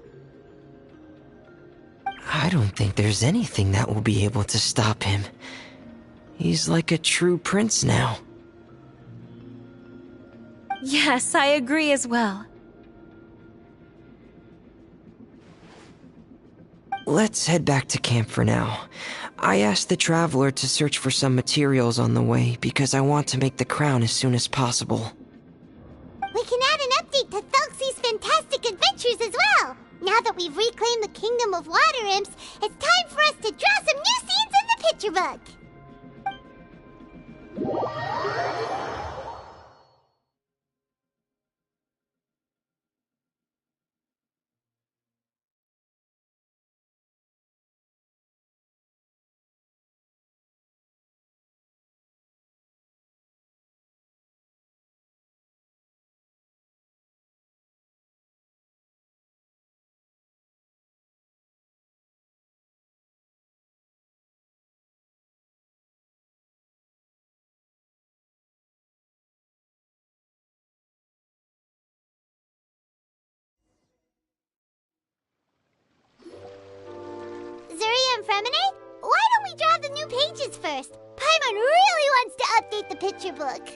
I don't think there's anything that will be able to stop him. He's like a true prince now. Yes, I agree as well. Let's head back to camp for now. I asked the Traveler to search for some materials on the way because I want to make the crown as soon as possible. We can add an update to Thalxi's fantastic adventures as well! Now that we've reclaimed the kingdom of water imps, it's time for us to draw some new scenes in the picture book! Freminet? Why don't we draw the new pages first? Paimon really wants to update the picture book.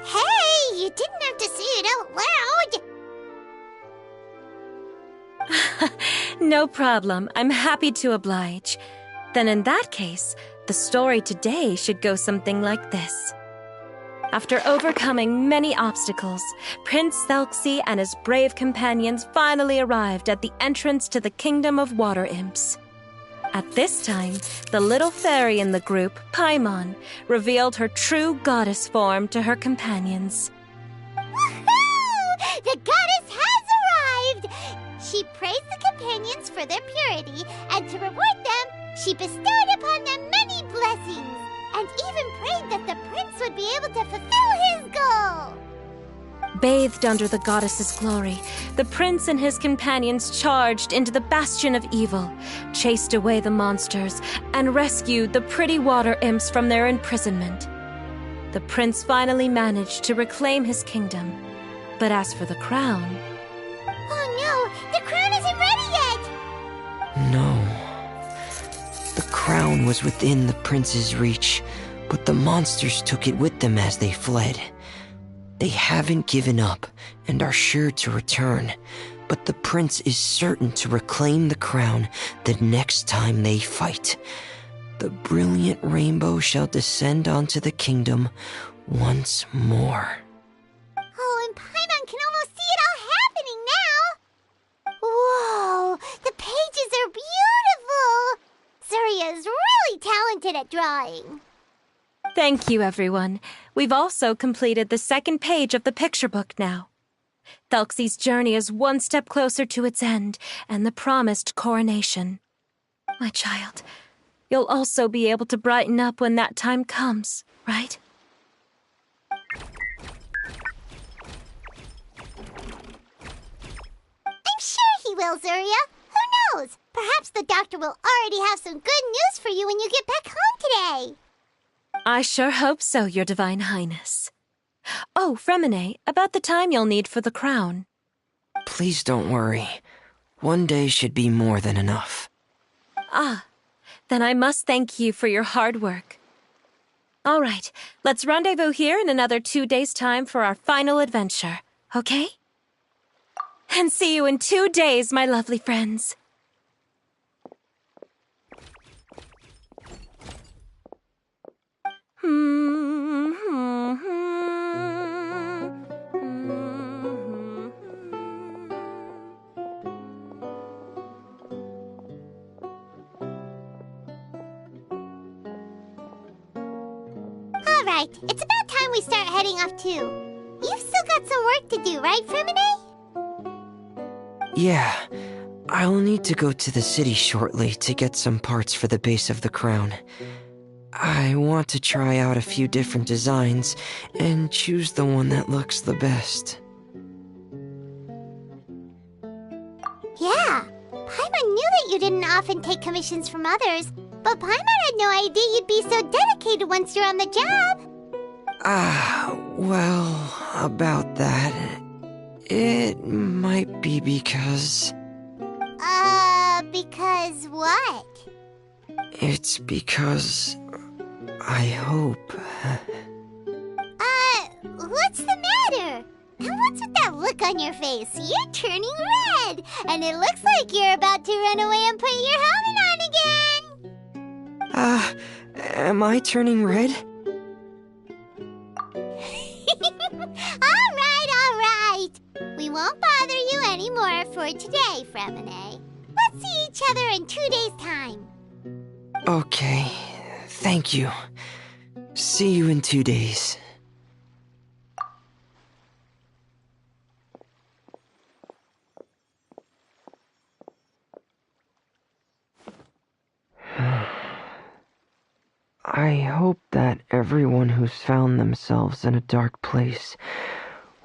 Hey, you didn't have to say it out loud. No problem. I'm happy to oblige. Then in that case, the story today should go something like this. After overcoming many obstacles, Prince Thelxie and his brave companions finally arrived at the entrance to the Kingdom of Water Imps. At this time, the little fairy in the group, Paimon, revealed her true goddess form to her companions. Woohoo! The goddess has arrived! She praised the companions for their purity, and to reward them, she bestowed upon them many blessings, and even prayed that the prince would be able to fulfill his goal. Bathed under the goddess's glory, the prince and his companions charged into the bastion of evil, chased away the monsters, and rescued the pretty water imps from their imprisonment. The prince finally managed to reclaim his kingdom. But as for the crown... Oh no! The crown isn't ready yet! No. The crown was within the prince's reach, but the monsters took it with them as they fled. They haven't given up and are sure to return, but the prince is certain to reclaim the crown the next time they fight. The brilliant rainbow shall descend onto the kingdom once more. Oh, and Paimon can almost see it all happening now! Whoa! The pages are beautiful! Surya is really talented at drawing. Thank you, everyone. We've also completed the second page of the picture book now. Thelxie's journey is one step closer to its end and the promised coronation. My child, you'll also be able to brighten up when that time comes, right? I'm sure he will, Surya. Who knows? Perhaps the doctor will already have some good news for you when you get back home today. I sure hope so, Your Divine Highness. Oh, Freminet, about the time you'll need for the crown. Please don't worry. One day should be more than enough. Ah, then I must thank you for your hard work. All right, let's rendezvous here in another 2 days' time for our final adventure, okay? And see you in 2 days, my lovely friends. All right, it's about time we start heading off too. You've still got some work to do, right, Freminet? Yeah, I'll need to go to the city shortly to get some parts for the base of the crown. I want to try out a few different designs and choose the one that looks the best. Yeah, Paimon knew that you didn't often take commissions from others, but Paimon had no idea you'd be so dedicated once you're on the job. Well, about that, it might be because... Because what? It's because... I hope... What's the matter? And what's with that look on your face? You're turning red, and it looks like you're about to run away and put your helmet on again. Am I turning red? All right. We won't bother you anymore for today, Freminet. Let's see each other in 2 days' time. Okay, thank you. See you in 2 days. I hope that everyone who's found themselves in a dark place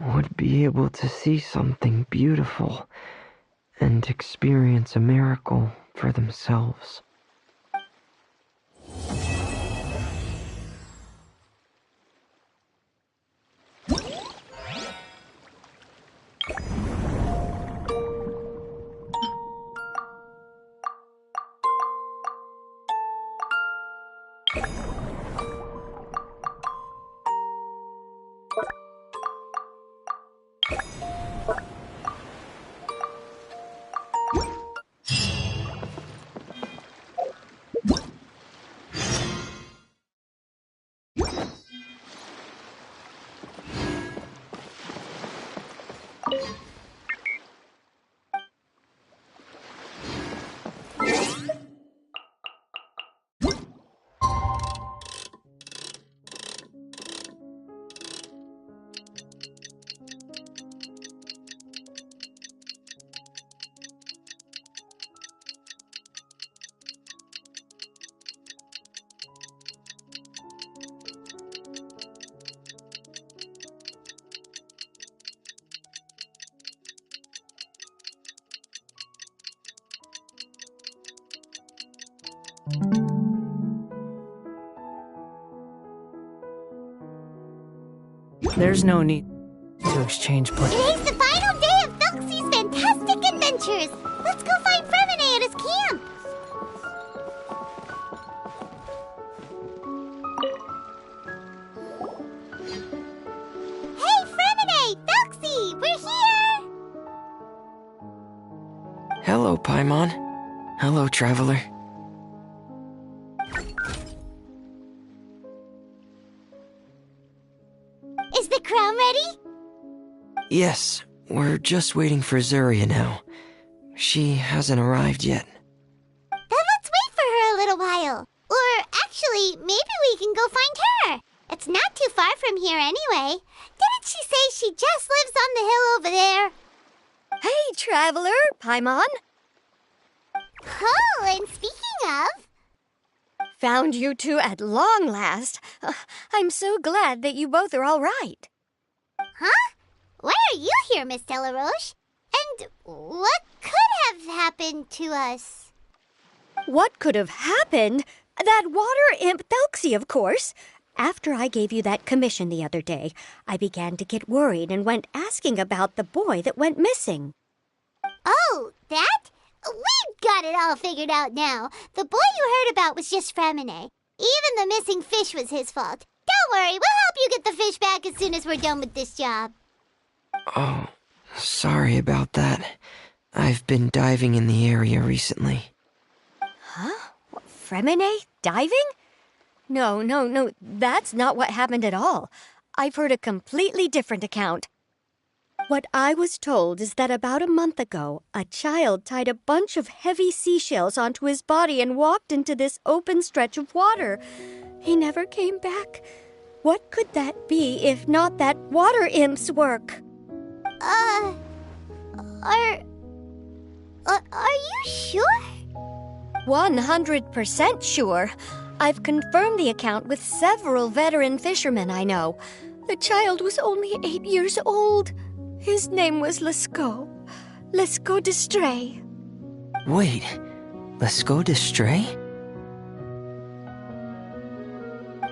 would be able to see something beautiful and experience a miracle for themselves. There's no need to exchange Today's the final day of Felxie's fantastic adventures. Let's go find Freminet at his camp. Hey, Freminet! Felxie! We're here! Hello, Paimon. Hello, traveler. Is the crown ready? Yes, we're just waiting for Zuria now. She hasn't arrived yet. Then let's wait for her a little while. Or actually, maybe we can go find her. It's not too far from here anyway. Didn't she say she just lives on the hill over there? Hey, traveler, Paimon. Oh, and speaking of... Found you two at long last. I'm so glad that you both are all right. Huh? Why are you here, Miss Delaroche? And what could have happened to us? What could have happened? That water imp Felxie, of course. After I gave you that commission the other day, I began to get worried and went asking about the boy that went missing. Oh, that? We've got it all figured out now. The boy you heard about was just Freminet. Even the missing fish was his fault. Don't worry, we'll help you get the fish back as soon as we're done with this job. Oh, sorry about that. I've been diving in the area recently. Huh? Freminet diving? No, that's not what happened at all. I've heard a completely different account. What I was told is that about a month ago, a child tied a bunch of heavy seashells onto his body and walked into this open stretch of water. He never came back. What could that be if not that water imp's work? Are you sure? 100% sure. I've confirmed the account with several veteran fishermen I know. The child was only 8 years old. His name was Lescaut. Lescaut d'Estray. Wait, Lescaut d'Estray?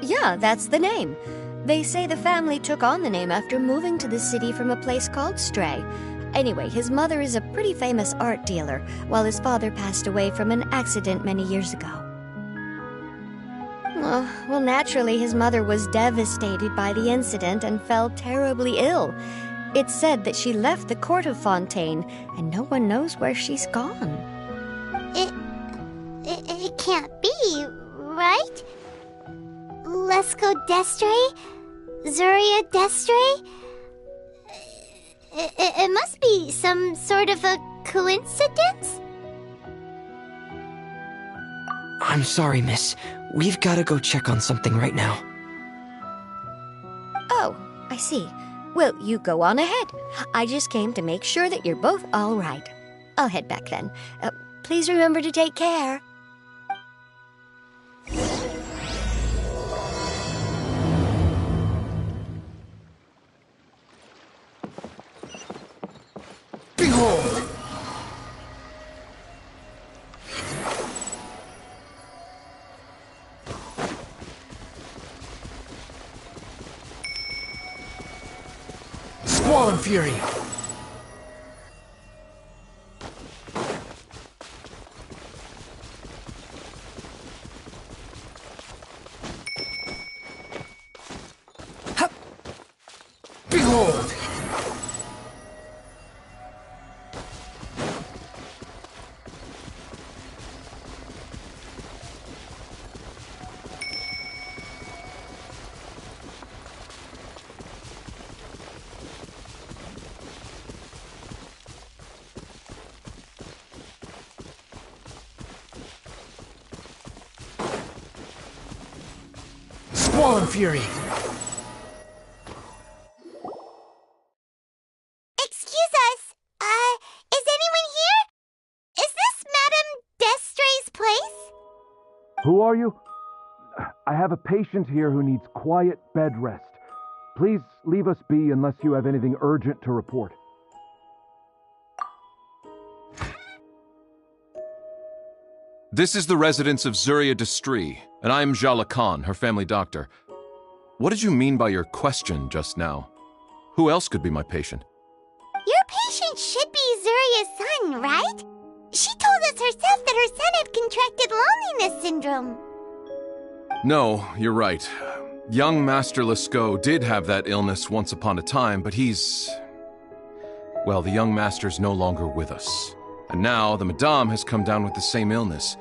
Yeah, that's the name. They say the family took on the name after moving to the city from a place called Stray. Anyway, his mother is a pretty famous art dealer, while his father passed away from an accident many years ago. Well, naturally, his mother was devastated by the incident and fell terribly ill. It's said that she left the court of Fontaine, and no one knows where she's gone. It can't be, right? Lescaut d'Estray? Zuria d'Estray? It must be some sort of a coincidence? I'm sorry, miss. We've got to go check on something right now. Oh, I see. Well, you go on ahead. I just came to make sure that you're both all right. I'll head back then. Please remember to take care. Behold! Squall and Fury! Hup! Behold! Fallen Fury! Excuse us. Is anyone here? Is this Madame Destray's place? Who are you? I have a patient here who needs quiet bed rest. Please leave us be unless you have anything urgent to report. This is the residence of Zuria Destri, and I'm Jala Khan, her family doctor. What did you mean by your question just now? Who else could be my patient? Your patient should be Zuria's son, right? She told us herself that her son had contracted loneliness syndrome. No, you're right. Young Master Lescaut did have that illness once upon a time, but well, the young master's no longer with us. And now the Madame has come down with the same illness.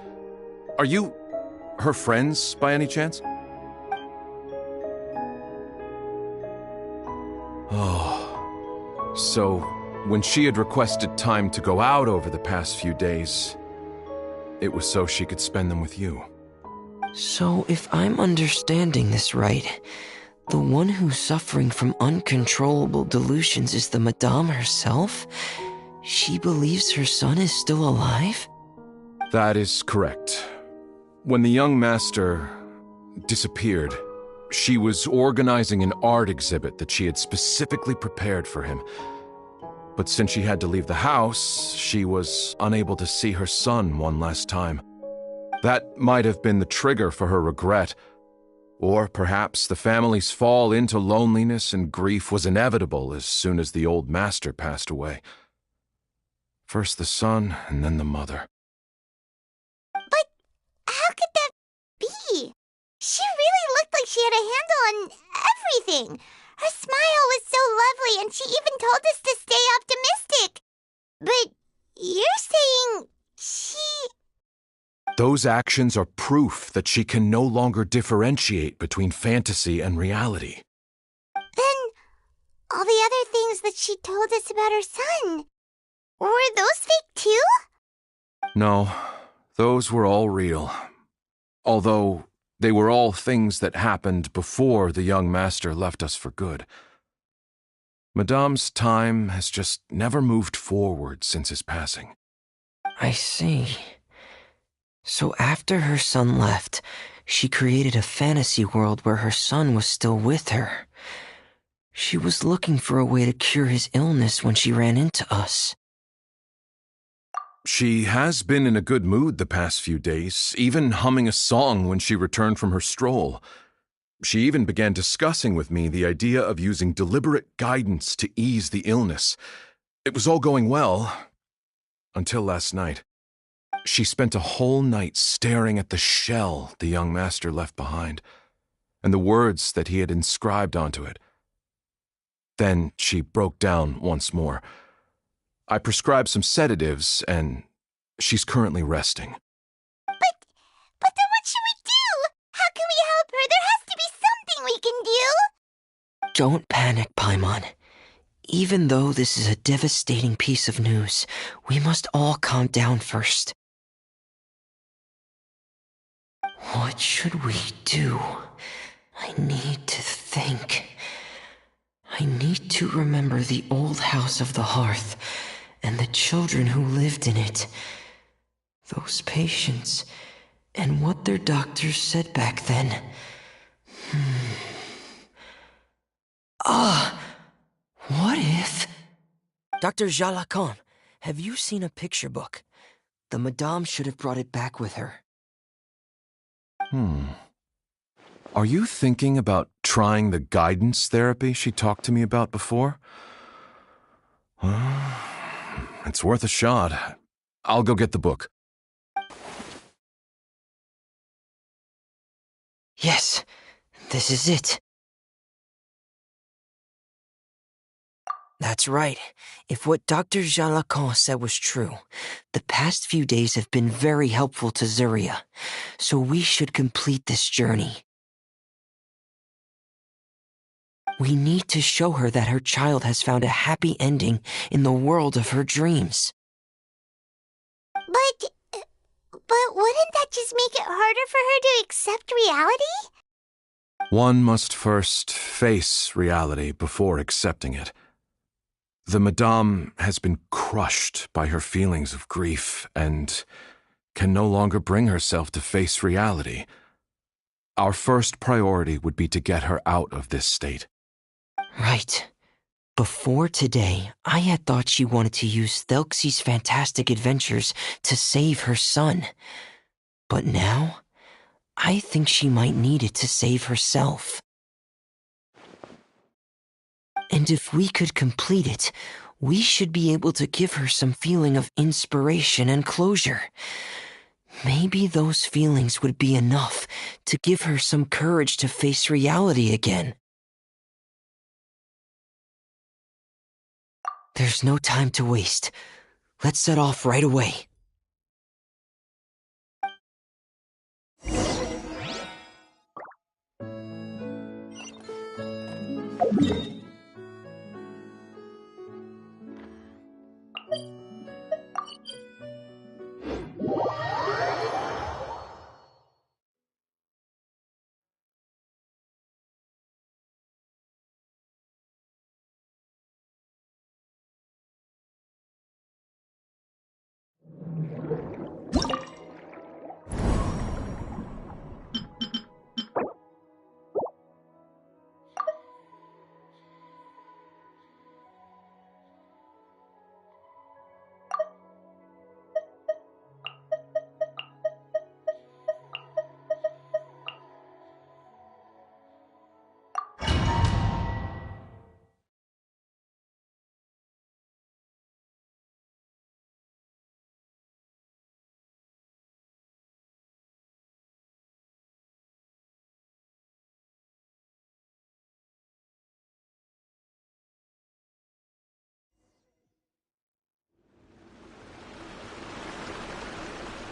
Are you her friends, by any chance? Oh, so when she had requested time to go out over the past few days, it was so she could spend them with you. So, if I'm understanding this right, the one who's suffering from uncontrollable delusions is the Madame herself? She believes her son is still alive? That is correct. When the young master disappeared, she was organizing an art exhibit that she had specifically prepared for him. But since she had to leave the house, she was unable to see her son one last time. That might have been the trigger for her regret. Or perhaps the family's fall into loneliness and grief was inevitable as soon as the old master passed away. First the son, and then the mother. But how could that be? She really looked like she had a handle on everything. Her smile was so lovely, and she even told us to stay optimistic. But you're saying she... Those actions are proof that she can no longer differentiate between fantasy and reality. Then, all the other things that she told us about her son, were those fake too? No, those were all real. Although they were all things that happened before the young master left us for good. Madame's time has just never moved forward since his passing. I see. So after her son left, she created a fantasy world where her son was still with her. She was looking for a way to cure his illness when she ran into us. She has been in a good mood the past few days, even humming a song when she returned from her stroll. She even began discussing with me the idea of using deliberate guidance to ease the illness. It was all going well, until last night. She spent a whole night staring at the shell the young master left behind, and the words that he had inscribed onto it. Then she broke down once more. I prescribed some sedatives, and she's currently resting. But then what should we do? How can we help her? There has to be something we can do. Don't panic, Paimon. Even though this is a devastating piece of news, we must all calm down first. What should we do? I need to think. I need to remember the old house of the hearth and the children who lived in it. Those patients and what their doctors said back then. What if... Dr. Jalakon, have you seen a picture book? The Madame should have brought it back with her. Are you thinking about trying the guidance therapy she talked to me about before? It's worth a shot. I'll go get the book. Yes, this is it. That's right. If what Dr. Jean Lacan said was true, the past few days have been very helpful to Zuria, so we should complete this journey. We need to show her that her child has found a happy ending in the world of her dreams. But wouldn't that just make it harder for her to accept reality? One must first face reality before accepting it. The Madame has been crushed by her feelings of grief and can no longer bring herself to face reality. Our first priority would be to get her out of this state. Right. Before today, I had thought she wanted to use Thelxie's fantastic adventures to save her son. But now, I think she might need it to save herself. And if we could complete it, we should be able to give her some feeling of inspiration and closure. Maybe those feelings would be enough to give her some courage to face reality again. There's no time to waste. Let's set off right away.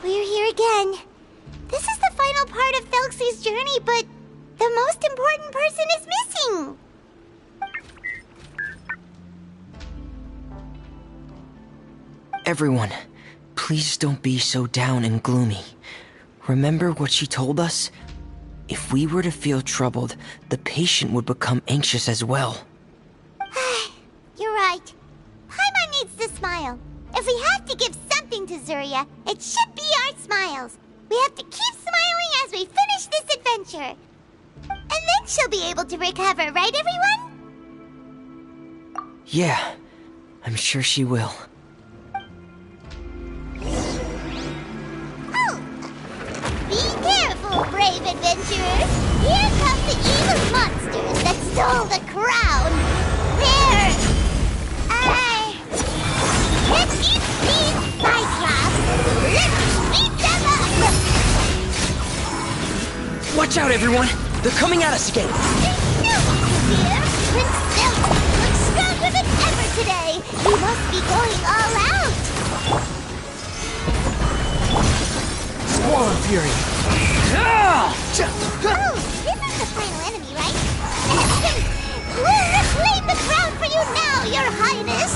We're here again. This is the final part of Thelxie's journey, but the most important person is missing. Everyone, please don't be so down and gloomy. Remember what she told us? If we were to feel troubled, the patient would become anxious as well. You're right. Paimon needs to smile. If we have to give something to Zuria, it should be our smiles. We have to keep smiling as we finish this adventure. And then she'll be able to recover, right, everyone? Yeah, I'm sure she will. Oh! Be careful, brave adventurers! Here come the evil monsters that stole the crown! There! Let's eat these Cyclops! Let's beat them up! Watch out, everyone! They're coming at us again! They knew we were here! Prince Thelxie looks stronger than ever today! He must be going all out! Squall and Fury! Oh, this is the final enemy, right? We'll reclaim the crown for you now, Your Highness!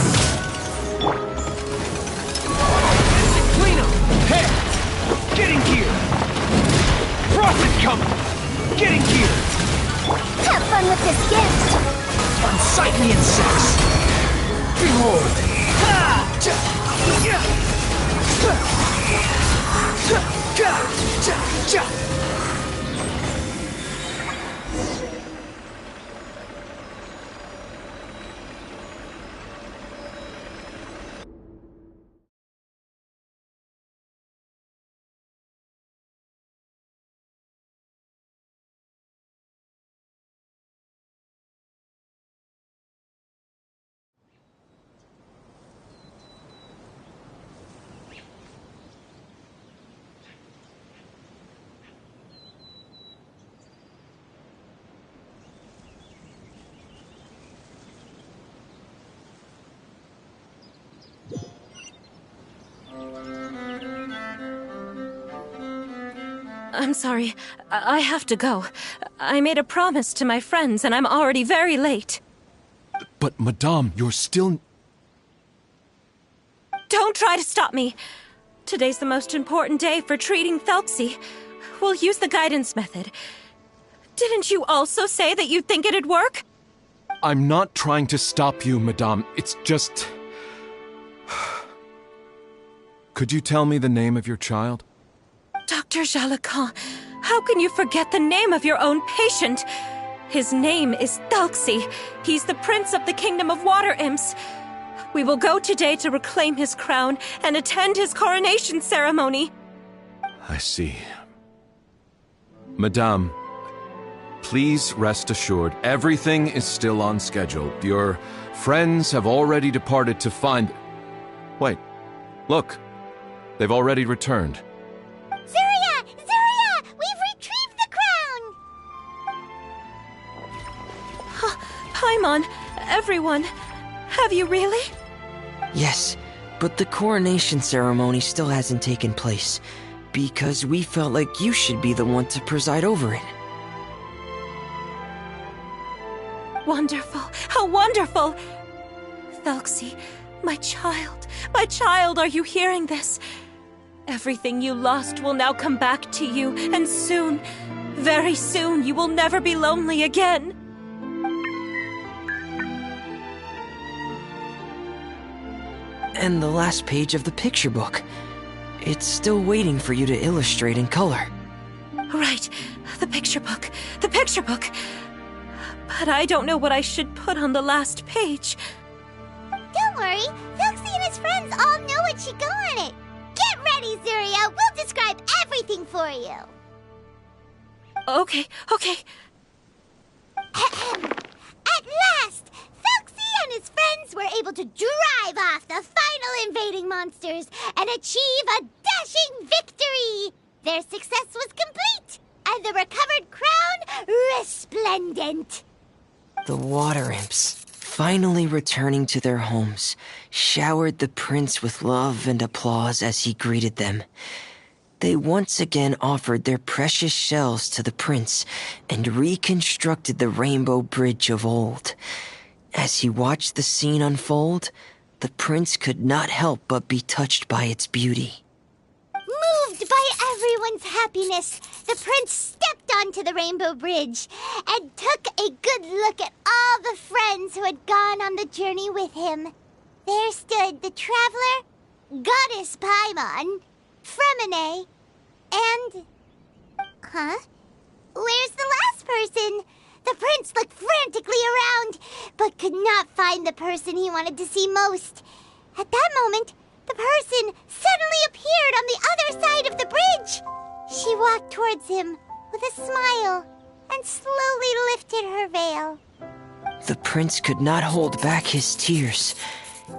Clean up! Hey! Get in gear! Frost is coming! Get in gear! Have fun with this gift! Unsightly insects! Behold! I'm sorry. I have to go. I made a promise to my friends, and I'm already very late. But, Madame, you're still... Don't try to stop me. Today's the most important day for treating Thelxie. We'll use the guidance method. Didn't you also say that you'd think it'd work? I'm not trying to stop you, Madame. It's just... Could you tell me the name of your child? Dr. Jalacan, how can you forget the name of your own patient? His name is Thelxie. He's the prince of the kingdom of water imps. We will go today to reclaim his crown and attend his coronation ceremony. I see. Madame, please rest assured, everything is still on schedule. Your friends have already departed to find... Wait, look. They've already returned. Zuria! Zuria! We've retrieved the crown! Paimon, everyone, have you really? Yes, but the coronation ceremony still hasn't taken place, because we felt like you should be the one to preside over it. Wonderful! How wonderful! Thelxie, my child, are you hearing this? Everything you lost will now come back to you, and soon, very soon, you will never be lonely again. And the last page of the picture book. It's still waiting for you to illustrate in color. Right, the picture book. But I don't know what I should put on the last page. Don't worry, Thelxie and his friends all know what should go on it. Get ready, Zuria. We'll describe everything for you. Okay. At last, Thelxie and his friends were able to drive off the final invading monsters and achieve a dashing victory. Their success was complete, and the recovered crown resplendent. The water imps, finally returning to their homes, showered the prince with love and applause as he greeted them. They once again offered their precious shells to the prince and reconstructed the rainbow bridge of old. As he watched the scene unfold, the prince could not help but be touched by its beauty. Moved by everyone's happiness, the prince stepped onto the rainbow bridge and took a good look at all the friends who had gone on the journey with him. There stood the traveler, Goddess Paimon, Freminet, and... Where's the last person? The prince looked frantically around, but could not find the person he wanted to see most. At that moment, the person suddenly appeared on the other side of the bridge. She walked towards him with a smile and slowly lifted her veil. The prince could not hold back his tears.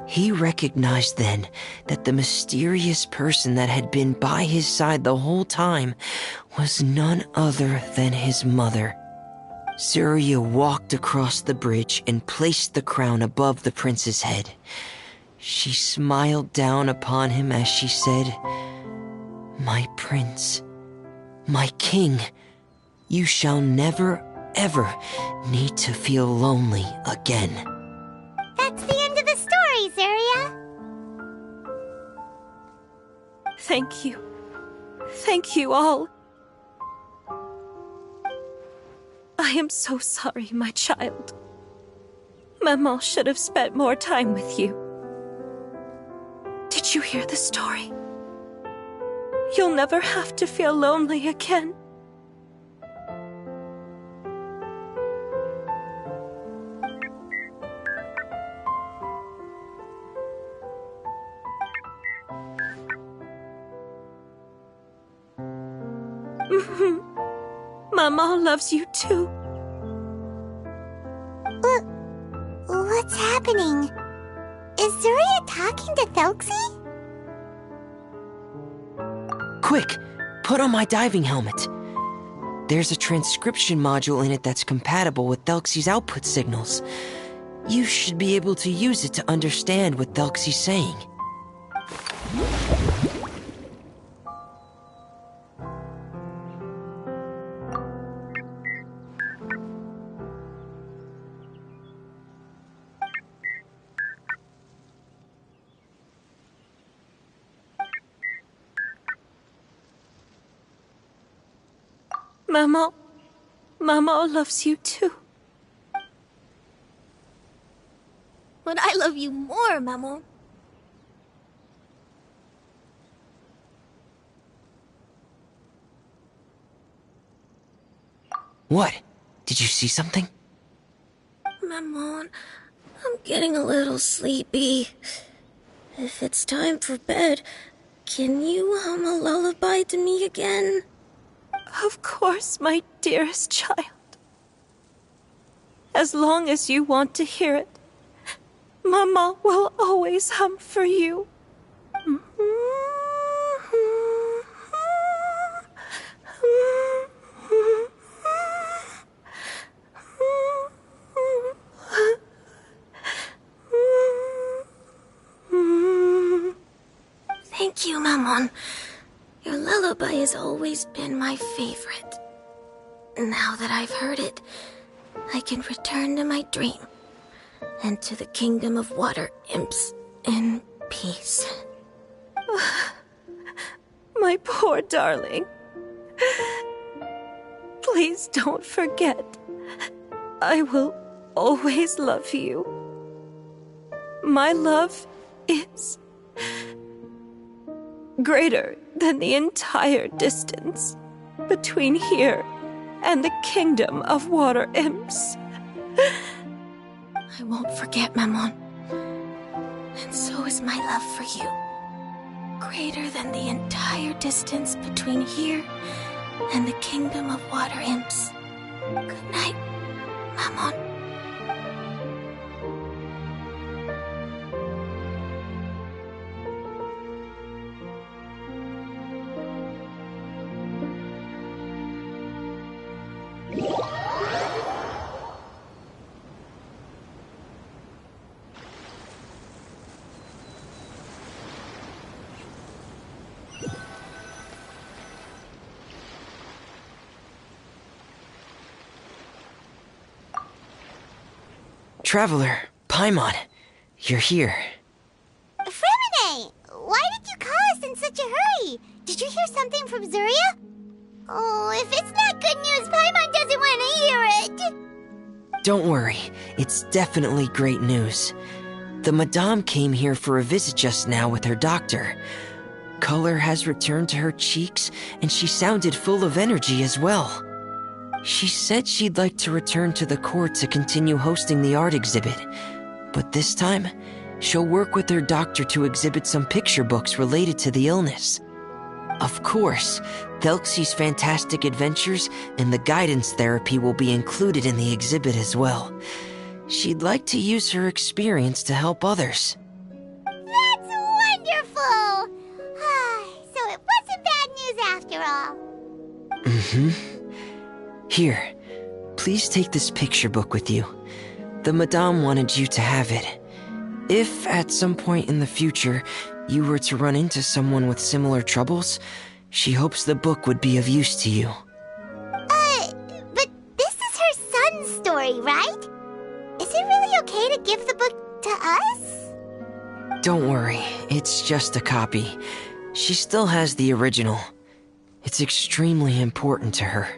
He recognized then that the mysterious person that had been by his side the whole time was none other than his mother. Zuria walked across the bridge and placed the crown above the prince's head. She smiled down upon him as she said, "My prince, my king, you shall never, ever need to feel lonely again." That's the end of the story, Zuria. Thank you. Thank you all. I am so sorry, my child. Maman should have spent more time with you. Did you hear the story? You'll never have to feel lonely again. Mama loves you too. What's happening? Is Zuria talking to Thelxie? Quick, put on my diving helmet. There's a transcription module in it that's compatible with Thelxie's output signals. You should be able to use it to understand what Thelxie's saying. Mama loves you too. But I love you more, Maman. What? Did you see something? Maman, I'm getting a little sleepy. If it's time for bed, can you hum a lullaby to me again? Of course, my dearest child. As long as you want to hear it, Mama will always hum for you. Thank you, Maman. Your lullaby has always been my favorite. Now that I've heard it, I can return to my dream and to the kingdom of water imps in peace. My poor darling. Please don't forget. I will always love you. My love is greater than the entire distance between here and the kingdom of water imps. I won't forget, Maman. And so is my love for you. Greater than the entire distance between here and the kingdom of water imps. Good night, Maman. Traveler, Paimon, you're here. Freminet, why did you call us in such a hurry? Did you hear something from Zuria? Oh, if it's not good news, Paimon doesn't want to hear it. Don't worry, it's definitely great news. The Madame came here for a visit just now with her doctor. Color has returned to her cheeks, and she sounded full of energy as well. She said she'd like to return to the court to continue hosting the art exhibit. But this time, she'll work with her doctor to exhibit some picture books related to the illness. Of course, Thelxie's fantastic adventures and the guidance therapy will be included in the exhibit as well. She'd like to use her experience to help others. That's wonderful! So it wasn't bad news after all. Mm-hmm. Here, please take this picture book with you. The Madame wanted you to have it. If, at some point in the future, you were to run into someone with similar troubles, she hopes the book would be of use to you. But this is her son's story, right? Is it really okay to give the book to us? Don't worry, it's just a copy. She still has the original. It's extremely important to her.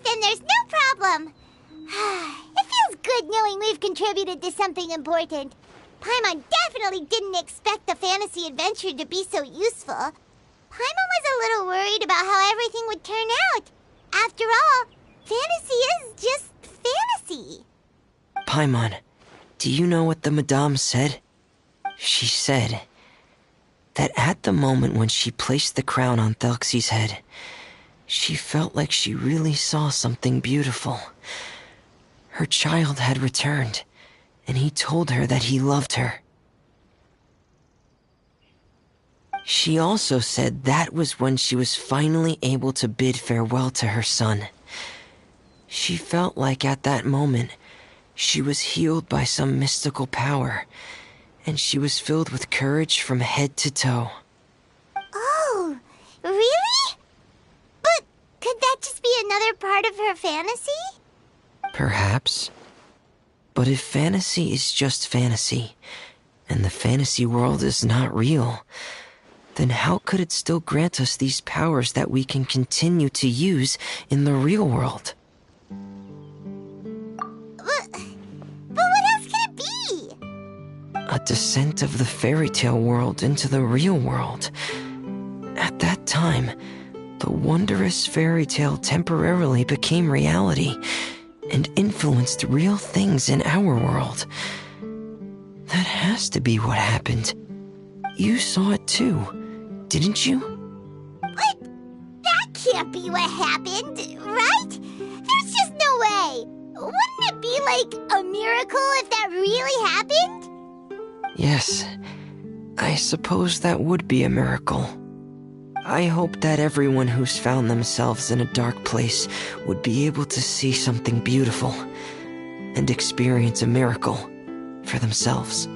Then there's no problem. It feels good knowing we've contributed to something important. Paimon definitely didn't expect the fantasy adventure to be so useful. Paimon was a little worried about how everything would turn out. After all, fantasy is just fantasy. Paimon, do you know what the Madame said? She said that at the moment when she placed the crown on Thelxie's head, she felt like she really saw something beautiful. Her child had returned, and he told her that he loved her. She also said that was when she was finally able to bid farewell to her son. She felt like at that moment, she was healed by some mystical power, and she was filled with courage from head to toe. Oh, really? Could that just be another part of her fantasy? Perhaps. But if fantasy is just fantasy, and the fantasy world is not real, then how could it still grant us these powers that we can continue to use in the real world? descent of the fairy tale world into the real world. At that time, the wondrous fairy tale temporarily became reality and influenced real things in our world. That has to be what happened. You saw it too, didn't you? What? That can't be what happened, right? There's just no way. Wouldn't it be like a miracle if that really happened? Yes, I suppose that would be a miracle. I hope that everyone who's found themselves in a dark place would be able to see something beautiful and experience a miracle for themselves.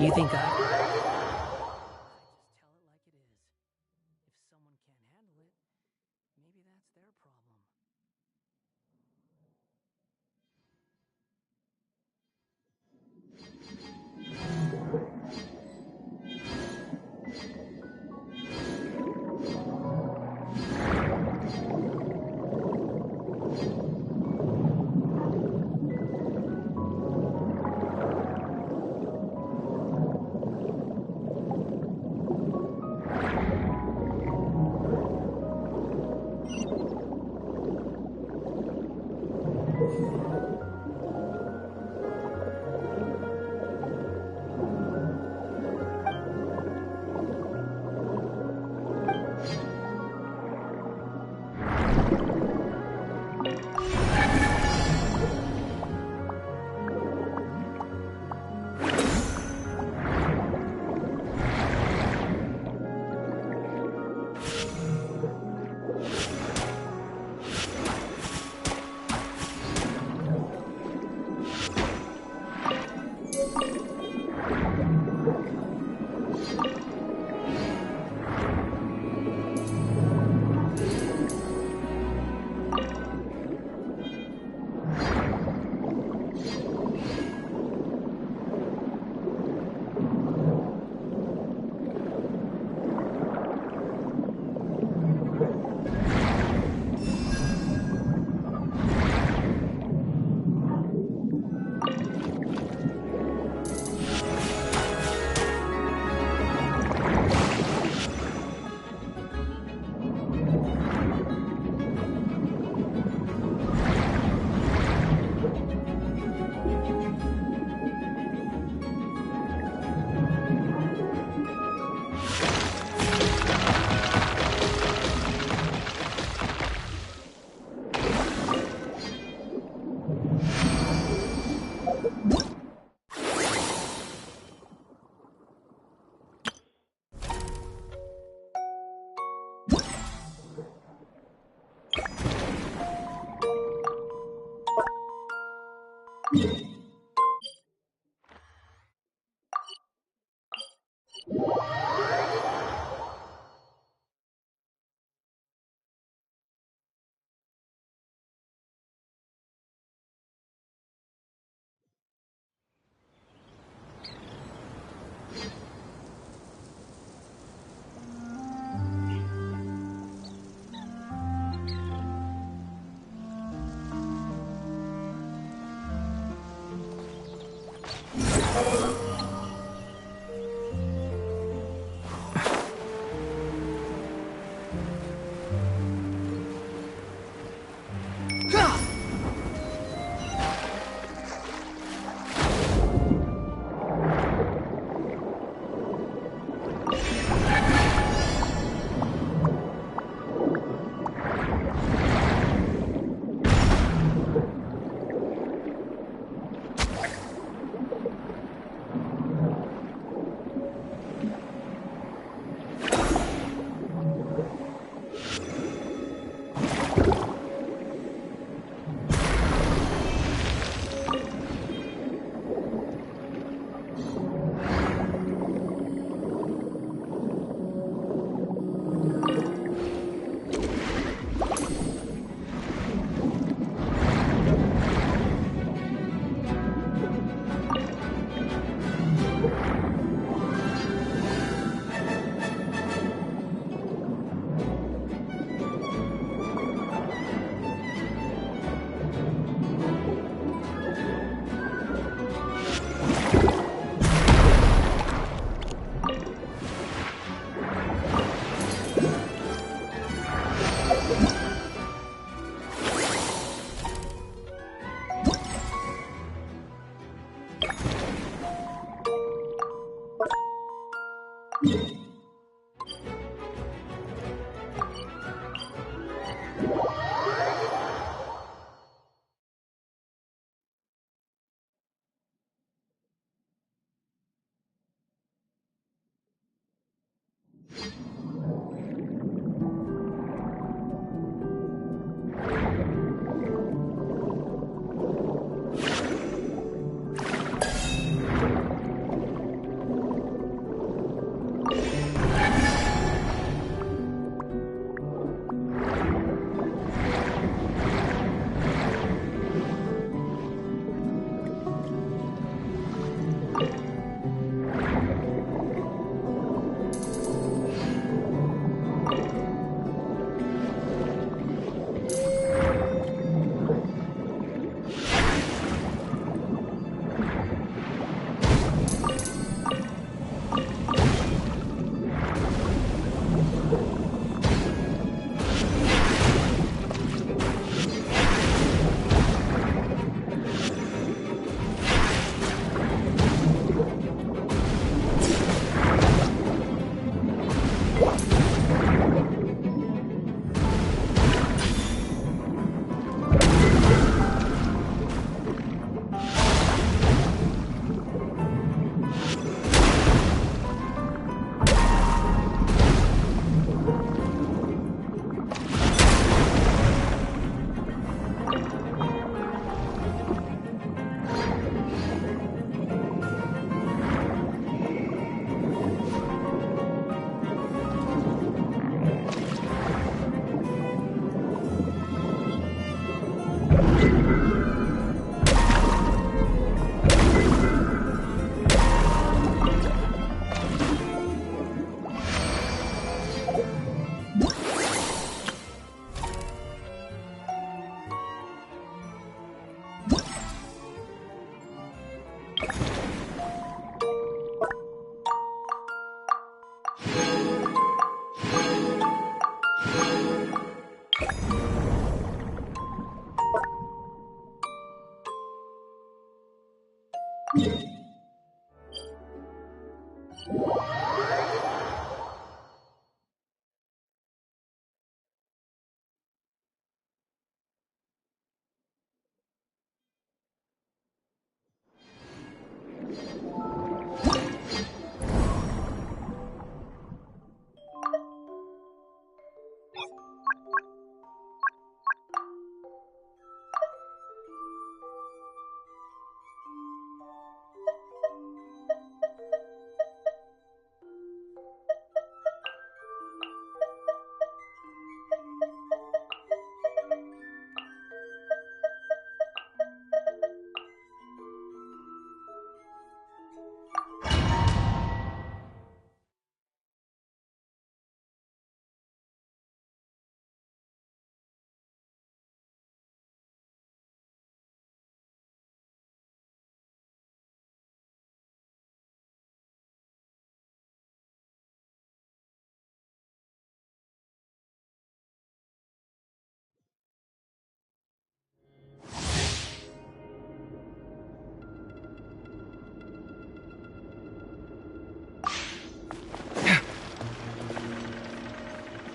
You think I... Just tell it like it is. If someone can't handle it, maybe that's their problem.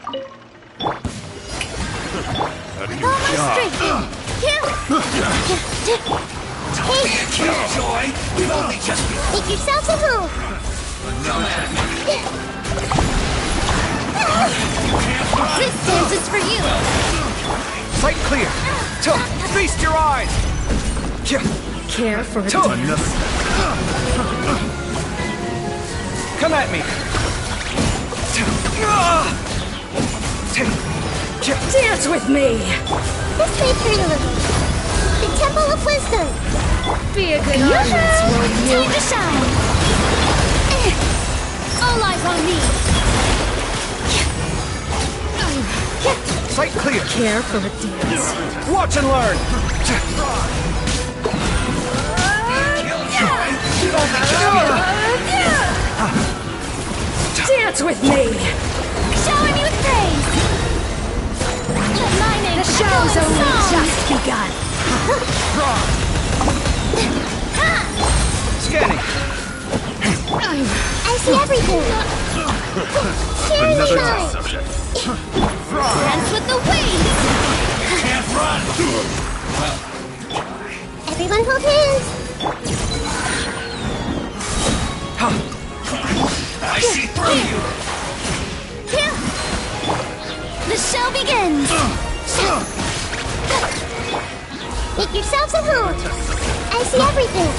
Almost straight. Hey! Killjoy! We've only just begun. Make yourself a move. This dance is for you. Sight clear! Feast your eyes! Care for a Enough. Come at me! Dance with me! This way, Freminet. The Temple of Wisdom. Be a good audience, won't you? Time to shine. All eyes on me. Sight clear! Care for a dance. Watch and learn! Dance with me! Shower me with praise. Let my name The show's echo in only song. just begun. Scanning! I see everything. Share the shine. Dance with the waves. Can't run! Everyone hold hands. I see through you! The show begins. Make yourselves at home. I see everything.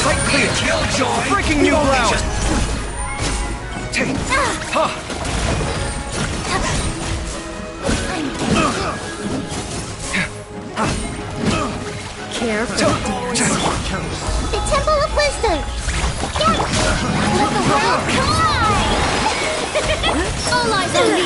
Sight clear! Killjoy! Breaking new ground! Care for a dance. The Temple of Wisdom. Yes. Let the world collide. All eyes on me.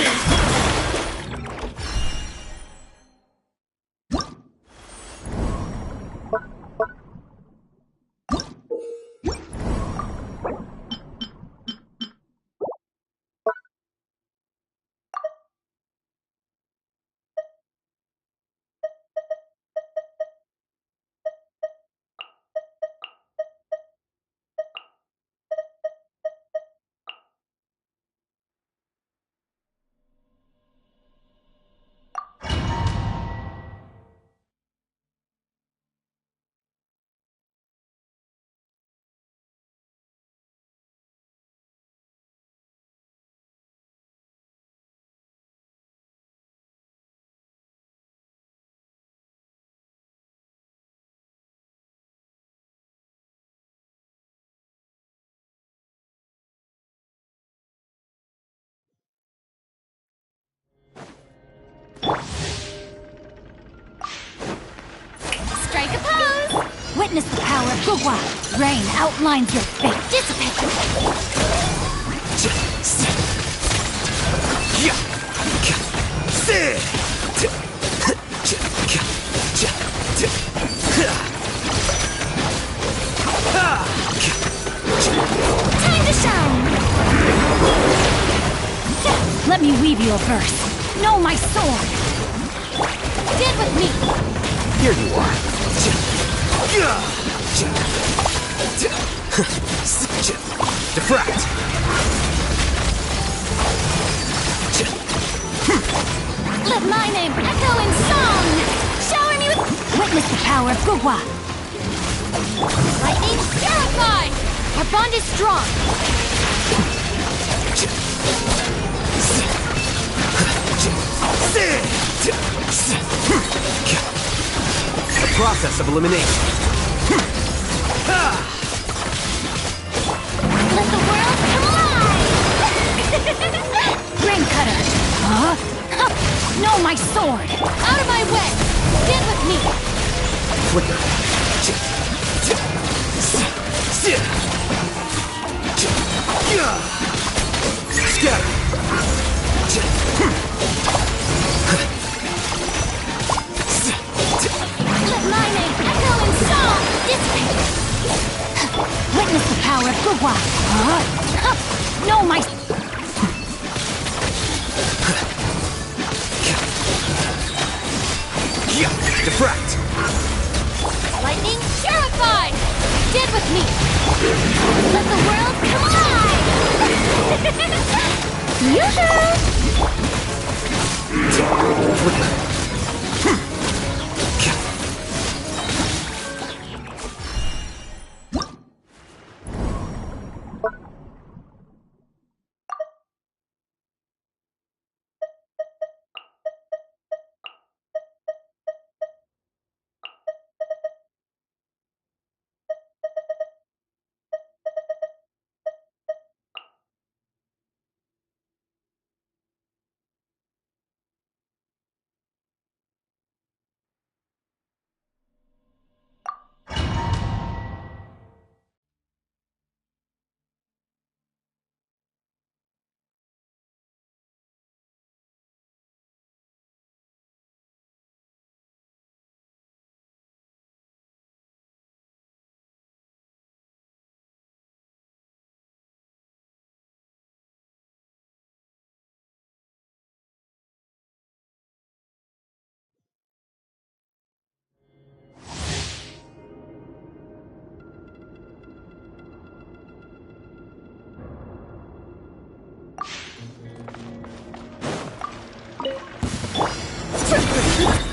Strike a pose! Witness the power of Gugwa! Rain outlines your fate. Dissipate! Time to shine! Let me weave you a verse. Know my sword! Stand with me! Here you are. Diffract! Let my name echo in song! Shower me with... Witness the power of Gugwa! Lightning terrified! Our bond is strong! The process of elimination. Let the world collide! Ring cutter! Huh? No, my sword! Out of my way! Stand with me! Flicker. Scatter. Let my name echo in song! Dissipate! Witness the power of Gugwa! Huh? No, my... Diffract. Lightning terrified! Stand with me! Let the world collide!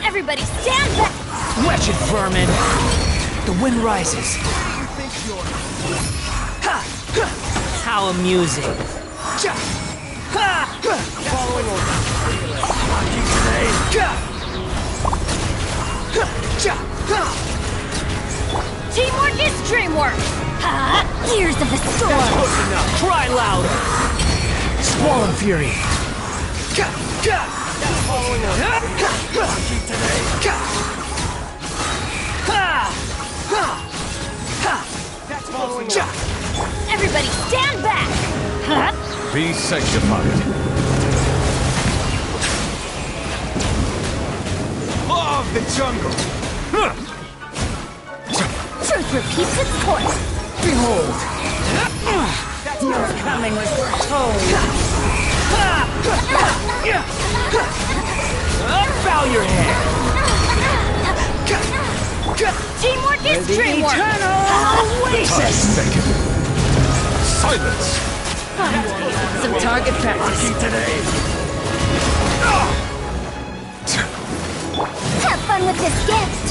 Everybody stand back! Wretched vermin! The wind rises. How amusing. Following orders. Lucky today. Teamwork is dreamwork! Years of the storm! That's close enough. Cry louder! Swollen fury! Following orders. Lucky today. That's following orders. Everybody stand back! Be sanctified. Law of the jungle. Truth repeats its course! Behold! Your coming was foretold. Bow your head! Teamwork is dreamwork! Eternal Time oasis! taken. Silence. Some target practice. Lucky today. Have fun with this gift.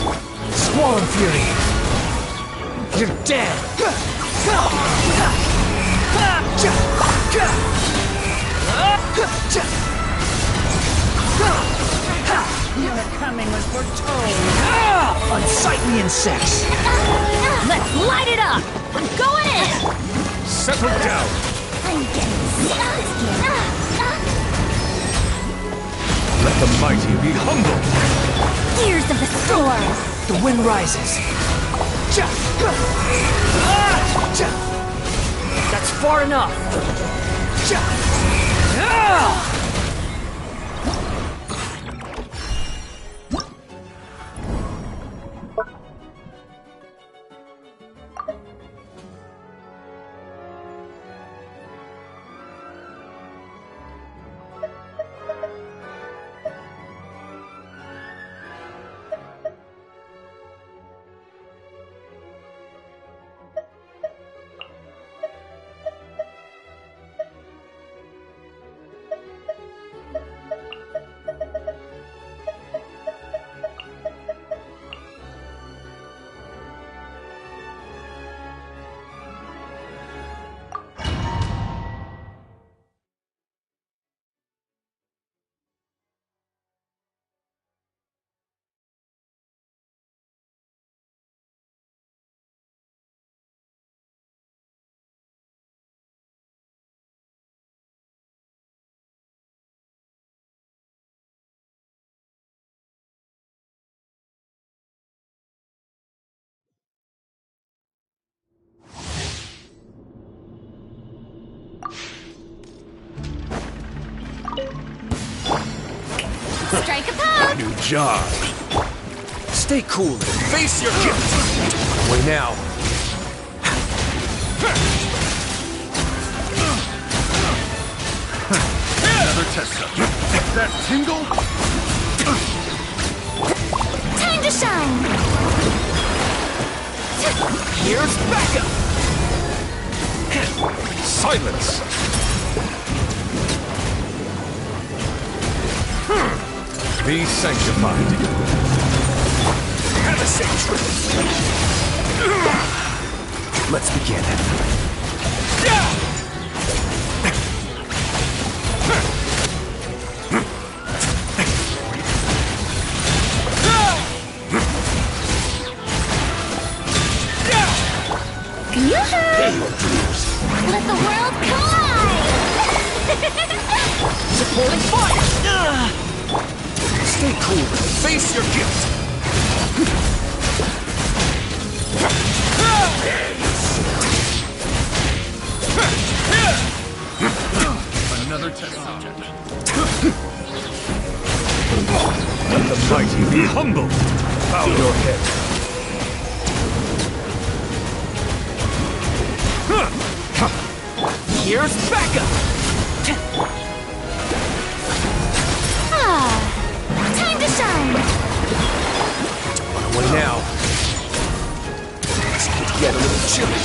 Swollen fury! You're dead! Your coming was foretold. Unsightly insects! Let's light it up! I'm going in! Settle down. I'm getting Let the mighty be humble. Years of the storm! The wind rises! That's far enough! Strike a pose! New job. Stay cool and face your gift. Way now. Another tester. Think that tingle? Time to shine. Here's backup. Silence. Be sanctified. Have a safe trip. Let's begin. Let the world collide! Supporting fire! Stay cool. Face your guilt. Another test subject. Let the mighty be humble. Bow your head. Here's backup! Time to shine! On our way now. This could get a little chilly.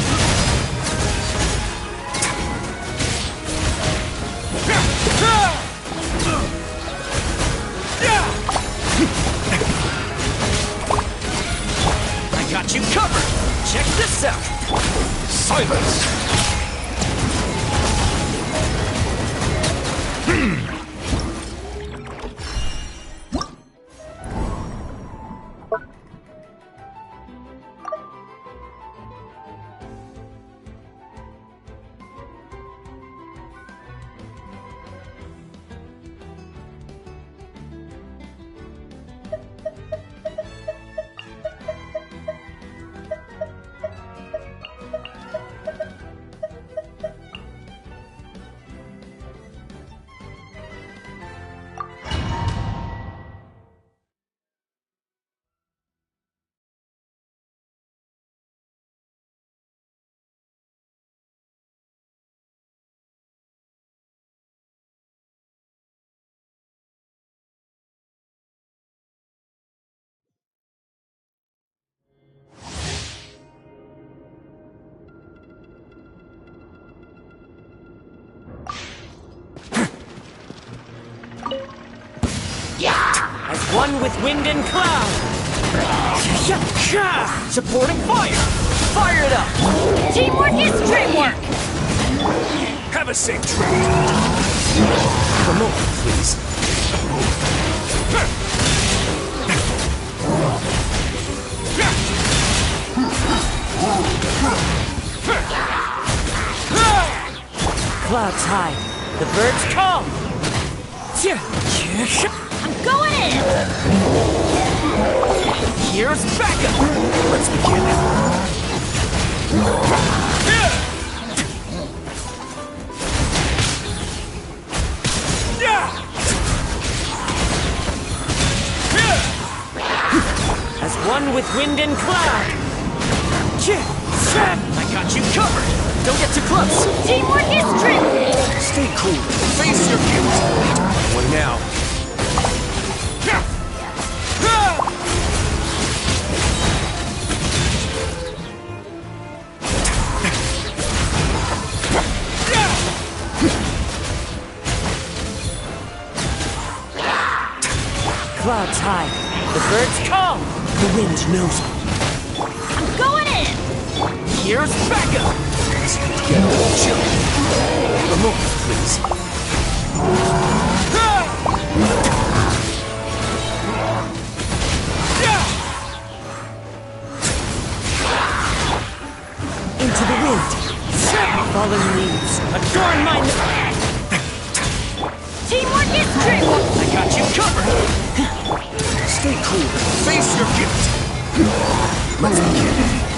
I got you covered! Check this out! Silence! As one with wind and cloud! Supporting fire! Fire it up! Teamwork is dreamwork! Have a safe trip! A moment, please. Clouds high, the birds calm. I'm going in! Here's backup! Let's begin. As one with wind and cloud. I got you covered. Don't get too close. Teamwork is dreamwork! Stay cool. Face your guilt. One now. Clouds high, the birds calm, the wind knows it. I'm going in! Here's backup! Get a little chilly. A moment, please. Into the wind. Fallen leaves, adorn my... Teamwork is dreamwork! I got you covered! Stay cool. Face your guilt. Let's begin.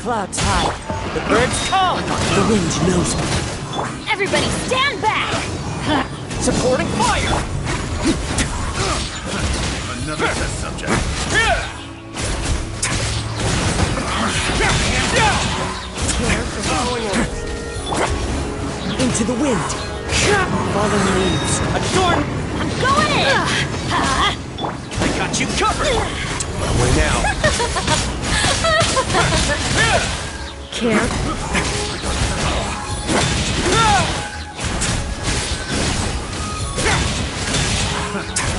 Clouds high. The birds call. The wind knows me. Everybody stand back! Supporting fire! Another test subject. Into the wind. Fallen leaves. Adorn! I'm going in! I got you covered! Away now! Care.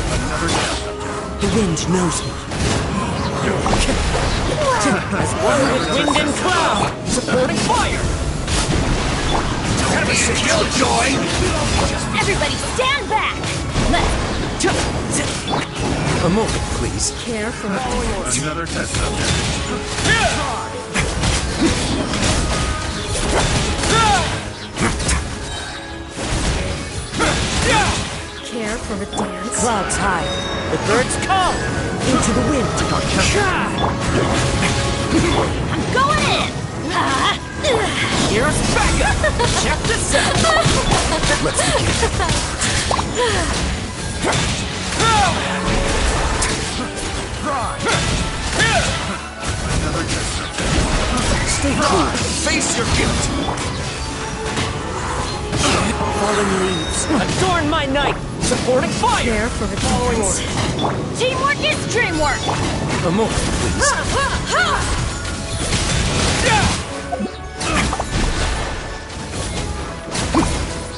Another test subject. The wind knows me. As one with wind and cloud! Supporting fire! Kind of a killjoy! Everybody stand back! A moment, please. Care for Another test subject. care for a dance. Clouds high. The birds call. Into the wind. I'm going in! Here's backup! Check this out! Let's begin. Another test subject. Stay cool. Face your guilt. Fallen leaves. Adorn my night. Supporting fire. Care for a Following dance. orders. Teamwork is dreamwork! A moment, please.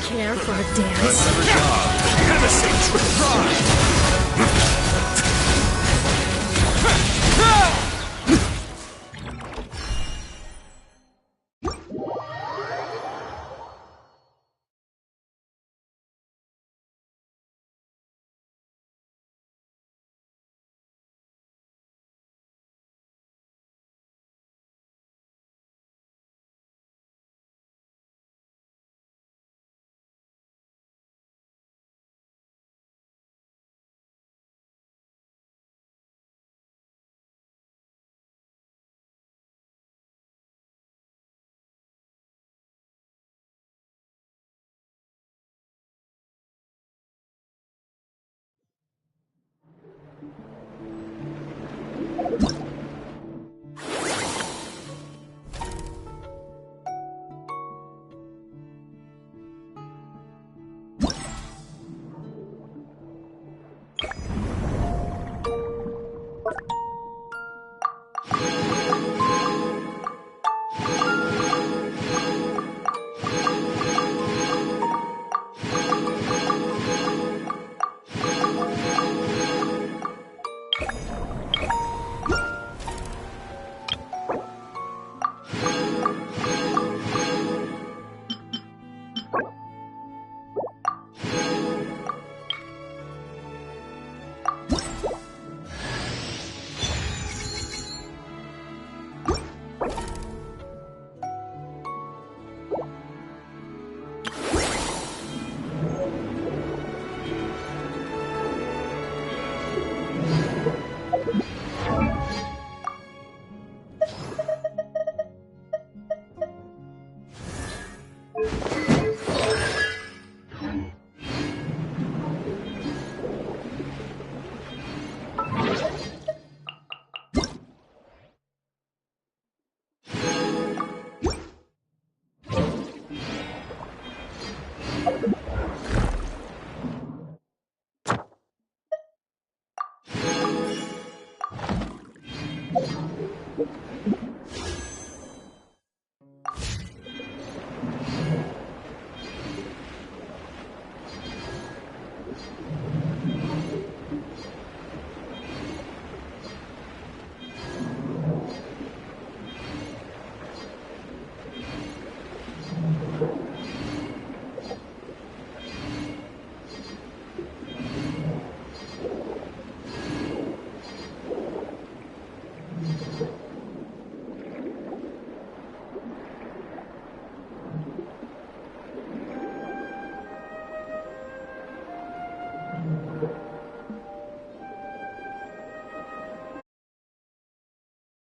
Care for a dance. Another job. Have a safe trip.